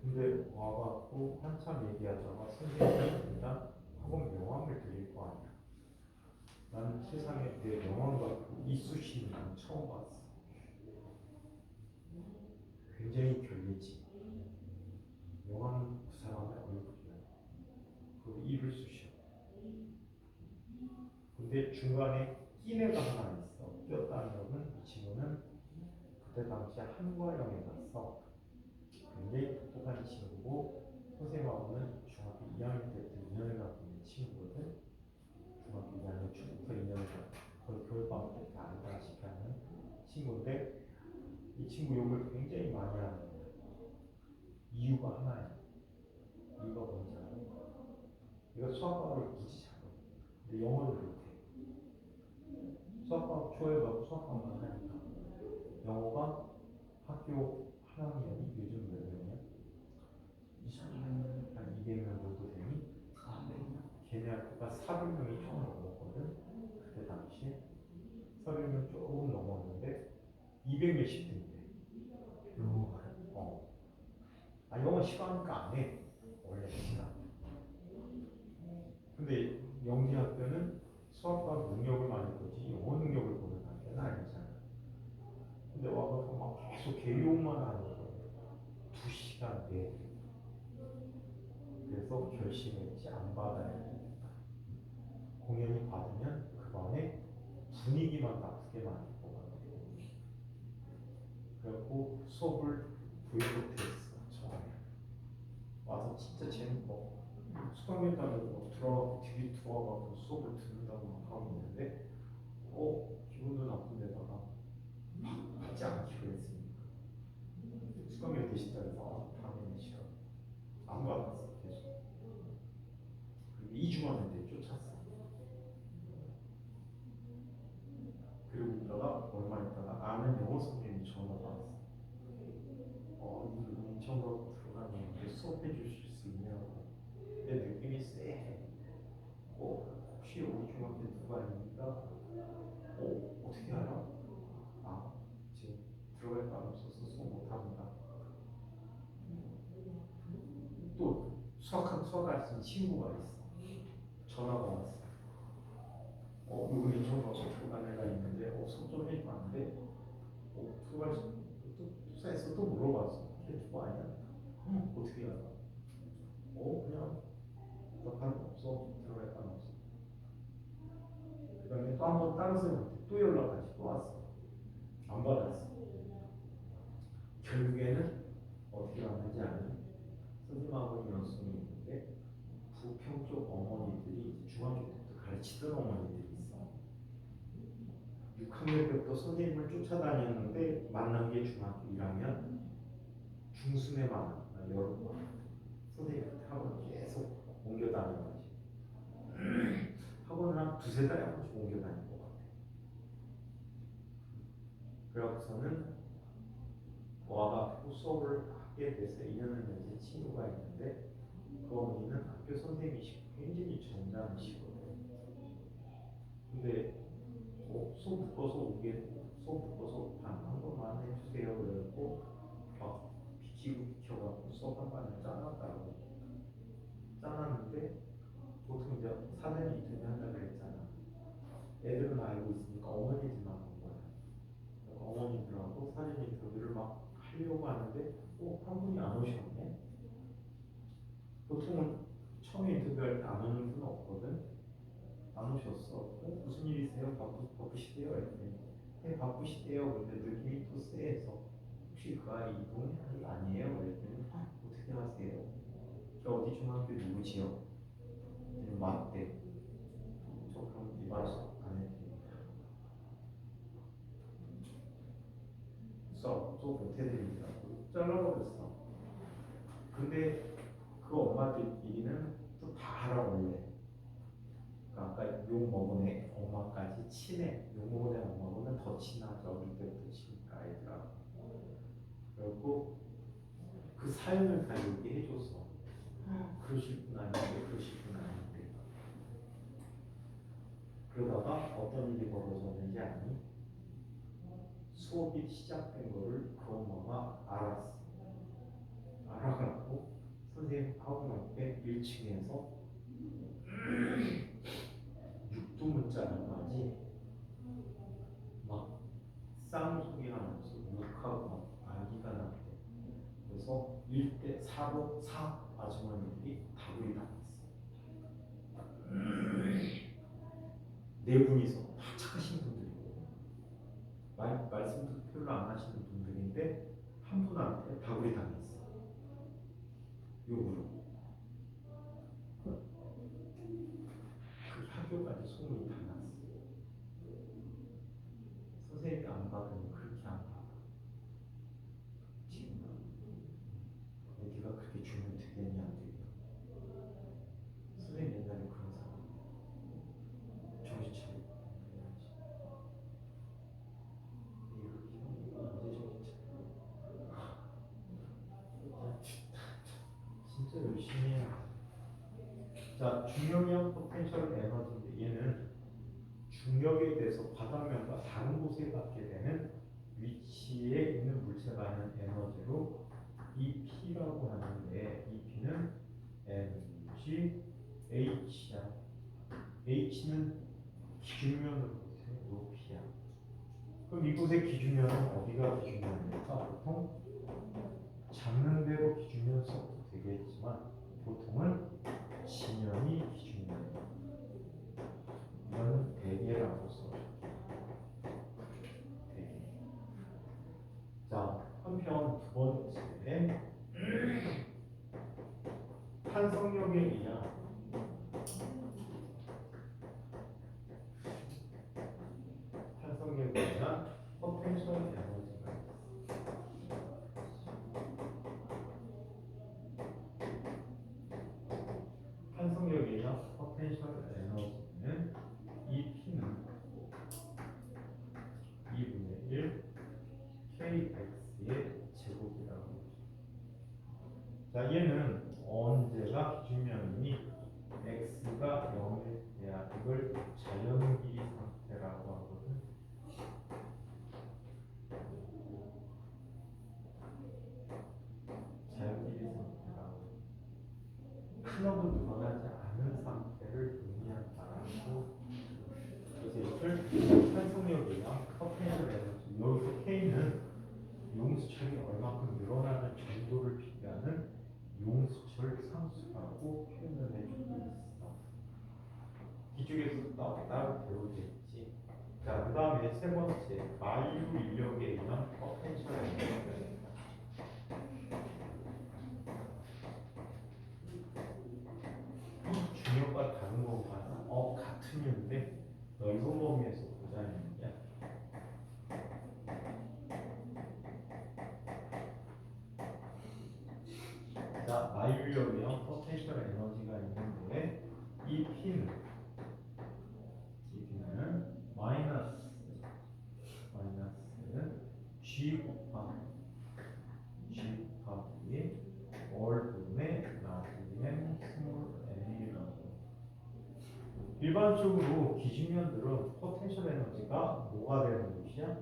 근데 와갖고 한참 얘기하다가 선생님이 일단 학원 명함을 드릴 거 아니야. 나는 세상에 내 명함 갖고 이쑤시는 건 처음 봤어. 굉장히 결례지. 명함은 그 사람의 얼굴이야. 그리고 입을 쑤셔. 근데 중간에 끼내가 하나 있어. 꼈다는 것은 이 친구는 그때 당시에 한과영에 갔어. 굉장히 똑똑한 친구고 선생님하고는 중학교 2학년 때부터 인연을 갖고 있는 친구거든. 중학교 2학년 초부터 인연을 갖고 거의 겨울방학 때 알다시피 하는 친구인데 이 친구 욕을 굉장히 많이 하는 거야. 이유가 하나야. 이유가 뭔지 알아? 얘가 수학과를 무지 잘해. 근데 영어를 못해. 수학과 좋아해갖고 수학과만 하니까 영어가 학교 한 학년이 요즘 몇 명이야? 200명, 한 200명 정도 되니? 400명. 걔네 학교가 400명이 좀 넘었거든. 그때 당시에 400명 조금 넘었는데 200몇십 등대. 영어가 영어 싫어하니까 안 해. 원래 시간. 근데 영재 학교는 수학과 능력을 많이 보지 영어 능력을 보는 학교는 아니잖아. 근데 와서 막 계속 개요만 하는 거예요. 2시간 내내. 그래서 결심했지 안 받아야 되겠다. 공연이 받으면 그 반에 분위기만 나쁘게 만들 것 같아요. 그래갖고 수업을 보이콧했어. 처음에 와서 진짜 재밌고 수강료 따면 들어가고 뒤에 들어가고 수업을 듣는다고 막 하고 있는데 기분도 나쁜데다가 받지 않기로 했으니까 수강료 대신다 해서 당연히 싫어. 안 받았어. 계속. 그리고 2주 만에 쫓았어. 그리고 있다가 얼마 있다가 아는 영어 선생님이 전화가 왔어. 인천으로 들어가는데 수업해 주실 수 있냐고. 내 느낌이 쎄. 혹시 우리 중학교 누가 아닙니까? 어떻게 알아? 지금 들어갈 거 없어서 수업 못합니다. 또 수학할 수 있는 친구가 있어. 전화가 왔어. 누구 인천으로 들어간 애가 있는데 수업 좀 해주면 안 돼? 투사에서 또 물어봤어. 걔 누구 아니야? 어떻게 알아? 그냥 답할 거 없어. 들어갈 거 없어. 그 다음에 또 한 번 다른 선생님한테 또 연락하지. 또 왔어. 안 받았어. 결국에는 어떻게 왔는지 아는 선생님하고 연습이 있는데 부평 쪽 어머니들이 중학교 때부터 가르치던 어머니들이 있어. 6학년 때부터 선생님을 쫓아다녔는데 만난 게 중학교 1학년 중순에 만나 여름 선생님 학원 계속 옮겨 다니는 거지. 학원을 한 두세 달에 한 번씩 옮겨 다닌 것 같아. 그래서는 와갖고 수업을 하게 돼서 2년을 낸 친구가 있는데 그 어머니는 학교 선생님이시고 굉장히 점잖으시거든. 근데 수업 묶어서 한 번만 해주세요. 그래갖고 막 비켜갖고 수업 한 반을 짜놨다고. 짜놨는데 보통 이제 사전 인터뷰 한다고 그랬잖아. 애들은 알고 있으니까 어머니들만 본 거야. 그러니까 어머니들하고 사전 인터뷰를 막 하려고 하는데 한 분이 안 오셨네. 보통은 처음에 인터뷰할 때 안 오는 분은 없거든. 안 오셨어. 무슨 일이세요? 바쁘시대요? 이랬더니 네, 바쁘시대요. 근데 느낌이 또 쎄해서 혹시 그 아이 이 동네 아이 아니에요? 그랬더니 어떻게 하세요? 저 어디 중학교 누구지요? 맞대. 저 그럼 이발 수업 안 해드립니다. 수업 못 해드립니다. 잘라버렸어. 근데 그 엄마들끼리는 또 다 하라고 원래. 아까 욕 먹은 애 엄마까지 친해. 욕 먹은 애 엄마보다는 더 친하죠. 어릴 때부터 친니까 아이들하고. 그리고 그 사연을 다 얘기해줬어. 그러실 분 아닌데 그러실 분 아닌데. 그러다가 어떤 일이 벌어졌는지 아니? 수업이 시작된 거를 그 엄마가 알았어. 알아갖고 선생님 학원 앞에 1층에서 육두문자라고 하지 막 쌍소리가 나면서 욕하고 막 난리가 났대. 그래서 1대 4로 4 아주머니들이 다구리 당했어. 네 분이서 다 착하신 분들이고 말씀도 별로 안 하시는 분들인데 한 분한테 다구리 당했어. 욕으로. 그 학교까지 소문이 다 났어. 선생님이 안 받으면 그렇게 안 받아. 지금 네가 그렇게 주면 되겠냐 안 되겠냐. 선생님 옛날에 그런 사람이야. 정신 차리고 해야지. 이거 이제 정신 차려. 진짜 열심히 해야. 자, 중력형 포텐셜 에너지인데 얘는 중력에 대해서 바닥면과 다른 곳에 갖게 되는 위치에 있는 물체가 하는 에너지로 이 P라고 하는데 이 P는 mg h야. h는 기준면으로 보세요. 높이야. 그럼 이곳의 기준면은 어디가 기준면입니까? 보통 잡는 대로 기준면 써도 되겠지만 보통은 지면이 기준면이에요. 이거는 대개라고 써요. 대개. 자, 한편 두 번째 탄성력에 의한 포텐셜 에너지가 탄성력에 의한 포텐셜 에너지는 이 P는 2분의 1 kx의 제곱이라고 하죠. 자, 얘는 언제가 기준면이니 x가 0일 때야. 이걸 자연길이 상태라고 하거든. 자연길이 상태라고. 하나도 늘어나지 않은 상태를 의미한다라고. 그래서 이것을 탄성력이나 포텐셜 에너지. 여기서 K는 용수철이 얼마큼 늘어나는 정도를 비교하는 용수철 상수라고 표현을 해주고 있어. 기출에서 따로 배우겠지. 자, 그 다음에 세 번째, 만유 인력에 의한 포텐셜 에너지. 넓은 범위에서 보자는 얘기야. 자, 마이유력이랑 포텐셜 에너지가 있는데 이 P는 마이너스 G 곱하기 월분의 라지 스몰 n이라고. 일반적으로 기준면들은 포텐셜 에너지가 뭐가 되는 곳이야?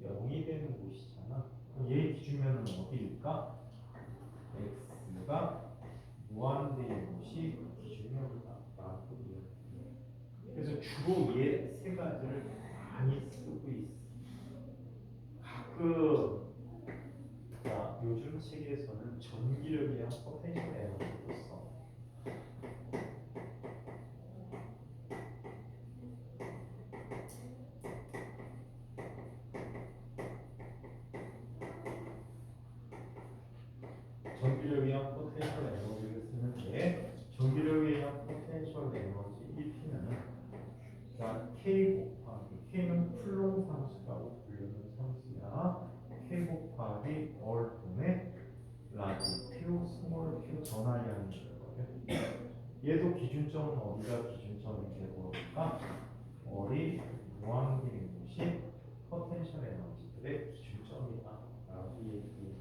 0이 되는 곳이잖아. 그럼 얘 기준면은 어디일까? x가 무한대인 곳이 기준면이다 라고 이야기해요. 그래서 주로 얘 세 가지를 많이 쓰고 있어. 가끔 자, 요즘 책에서는 전기력이랑 포텐셜 에너지도 써. 전기력이랑 포텐셜 에너지를 쓰는데 전기력에 의한 포텐셜 에너지 1P는 자, K 곱하기 K는 플롱 상수라고 불리는 상수야. K 곱하기 얼분의 라지 Q 스몰 Q 전하량이 되거든. 얘도 기준점은 어디가 기준점이 되볼까? 월이 무한대인 곳이 포텐셜 에너지들의 기준점이다 라고 얘기해.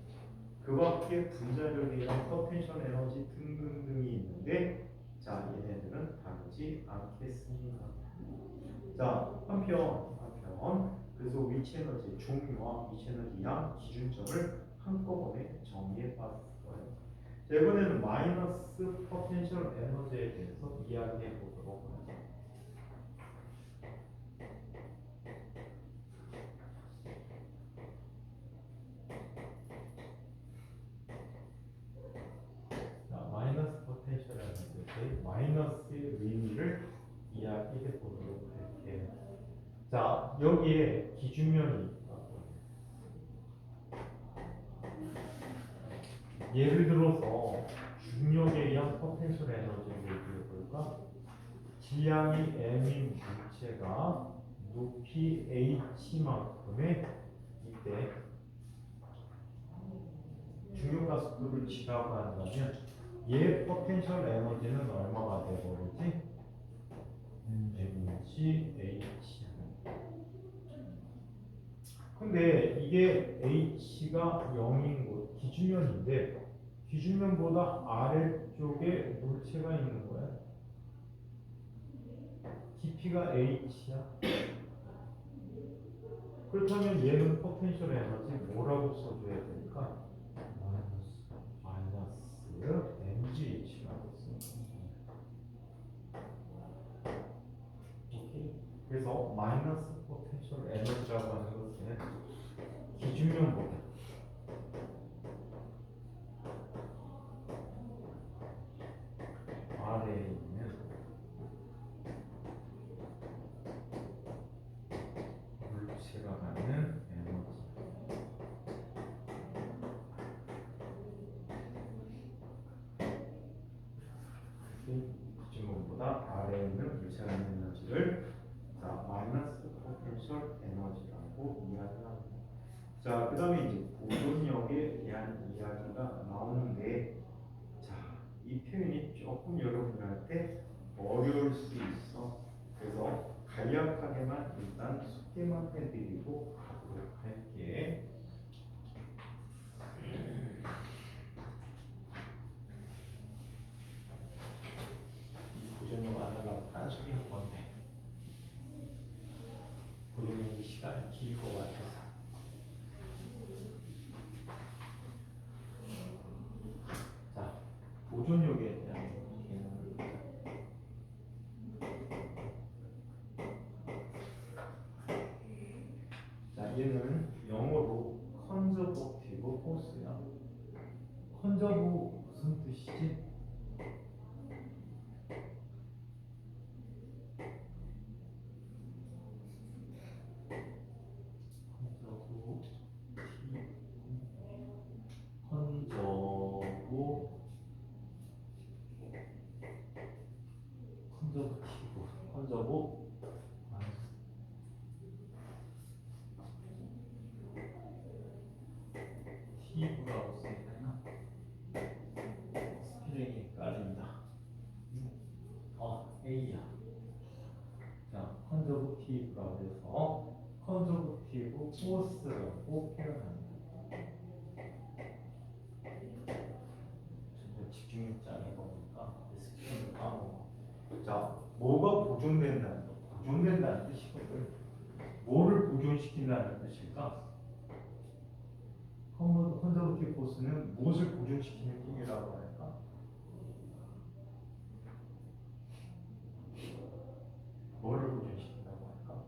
그 밖에 분자력이랑 포텐셜 에너지 등등등이 있는데 자, 얘네들은 다르지 않겠습니다. 자, 한편 그래서 위치 에너지 종류와 위치 에너지 양 기준점을 한꺼번에 정리해 봤을 거예요. 자, 이번에는 마이너스 포텐셜 에너지에 대해서 이야기해 보도록 하죠. 자, 마이너스 포텐셜 에너지의 마이너스의 의미를 이야기해 보도록 할게요. 자, 여기에 기준면이 있다고. 예를 들어서 중력에 의한 포텐셜 에너지를 얘기해 볼까? 질량이 m인 물체가 높이 h만큼의 이때 중력과 속도를 g라고 한다면 얘 포텐셜 에너지는 얼마가 되버리지? mg h. 근데 이게 h가 0인 곳 기준면인데 기준면보다 아래쪽에 물체가 있는 거야. 깊이가 h야. 그렇다면 얘는 포텐셜 에너지 뭐라고 써줘야 될까? 마이너스 mgh라고 써. 오케이. 그래서 마이너스 포텐셜 에너지라고 하는 것은 기준면보다 아래에 있는 물체가 갖는 에너지. 기준면보다 아래에 있는 물체가 갖는 에너지를 자, 마이너스 포텐셜 에너지라고 이야기합니다. 자, 그 다음에 이제 보존력에 대한 이야기가 나오는데 자, 이 표현이 조금 여러분들한테 어려울 수 있어. 그래서 간략하게만 일단 소개만 해드리고 가도록 할게. 이 보존력 안 하려고 단순히 한 건데 보존력이 시간이 길 것 같아서. 자, 보존력에 대한 개념을 보자. T라고 쓰니까 스펠링이 헷갈린다. A야. 자, 컨저브티브라고 해서 컨저브티브 포스라고 표현합니다. 진짜 집중력 짱인 거니까 스킬을 까먹어. 자, 뭐가 보존된다는 거? 보존된다는 뜻이거든. 뭐를 보존시킨다는 뜻일까? 컨저브티브 포스는 무엇을 보존시키는 힘이라고 할까? 뭐를 보존시킨다고 할까?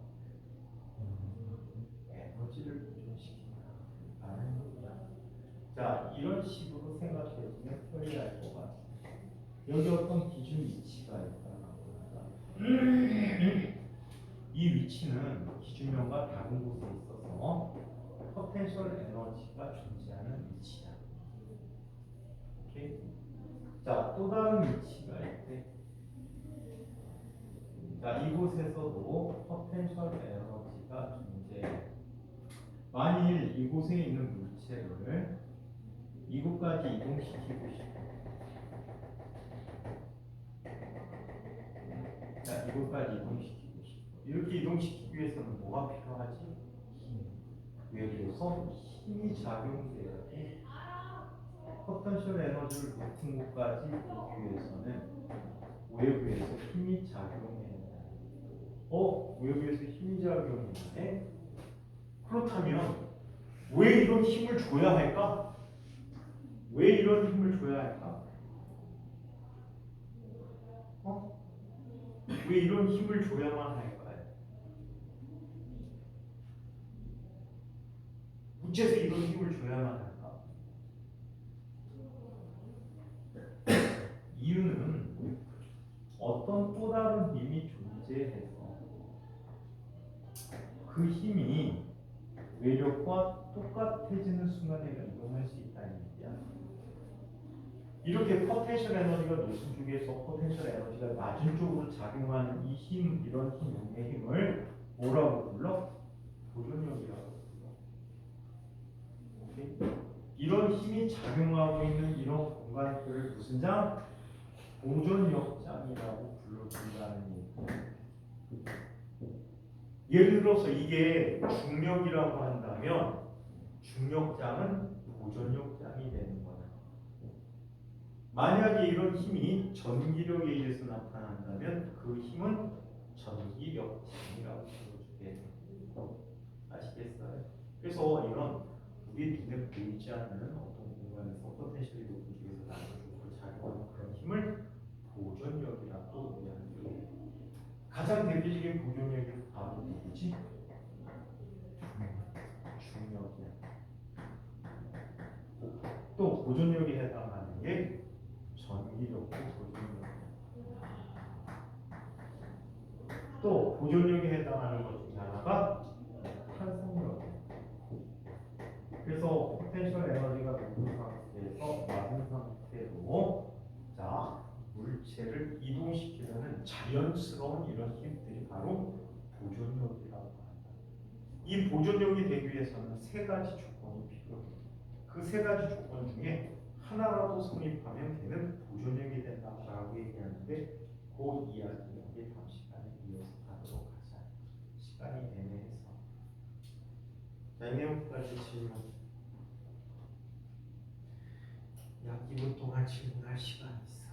에너지를 보존시킨다라는 거야. 자, 이런 식으로 생각해주면 편리할 것 같아. 여기 어떤 기준 위치가 있다라고 한다. 이 위치는 기준명과 다른 곳에 있어서 포텐셜 에너지가 존재하는 위치다. 오케이? 자, 또 다른 위치가 있대. 자, 이곳에서도 포텐셜 에너지가 존재해. 만일 이곳에 있는 물체를 이곳까지 이동시키고 싶어. 자, 이곳까지 이동시키고 싶어. 이렇게 이동시키기 위해서는 뭐가 필요하지? 힘. 왜 그래서 힘이 작용돼야 돼. 포텐셜 에너지를 높은 곳까지 오기 위해서는 외부에서 힘이 작용해야 돼. 외부에서 힘이 작용해? 그렇다면 왜 이런 힘을 줘야 할까? 왜 이런 힘을 줘야 할까? 왜 이런 힘을 줘야만 할까요? 우체에서 이런 힘을 줘야만 할까? 이유는 어떤 또 다른 힘이 존재해서 그 힘이 외력과 똑같아지는 순간에 이동할 수 있다는 얘기야. 이렇게 포텐셜 에너지가 높은 쪽에서 포텐셜 에너지가 낮은 쪽으로 작용하는 이 힘, 이런 힘의 힘을 뭐라고 불러? 보존력이라고 불러. 오케이? 이런 힘이 작용하고 있는 이런 공간들을 무슨 장? 보존력장이라고 불러준다는 얘기야. 예를 들어서 이게 중력이라고 한다면 중력장은 보존력장이 되는 거야. 만약에 이런 힘이 전기력에 의해서 나타난다면 그 힘은 전기력장이라고 불러주게 돼. 아시겠어요? 그래서 이런 우리 눈에 보이지 않는 어떤 공간에서 포텐셜이 높은 쪽에서 나눠주고 작용하는 그런 힘을 보존력이라고 이해하는 거예요. 가장 대표적인 보존력이 바로 뭐지? 중력이야. 또 보존력에 해당하는 게 전기력도 보존력이야. 또 보존력에 해당하는 것 중에 하나가 탄성력이야. 그래서 포텐셜 에너지가 높은 상태에서 낮은 상태로 자 물체를 이동시키려는 자연스러운 이런 힘들이 바로 보존력이라고 한다. 이 보존력이 되기 위해서는 세 가지 조건이 필요해. 그 세 가지 조건 중에 하나라도 성립하면 걔는 보존력이 된다라고 얘기하는데 그 이야기는 우리 다음 시간에 이어서 하도록 하자. 시간이 애매해서. 자, 이 내용까지 질문. 약 2분 동안 질문할 시간이 있어.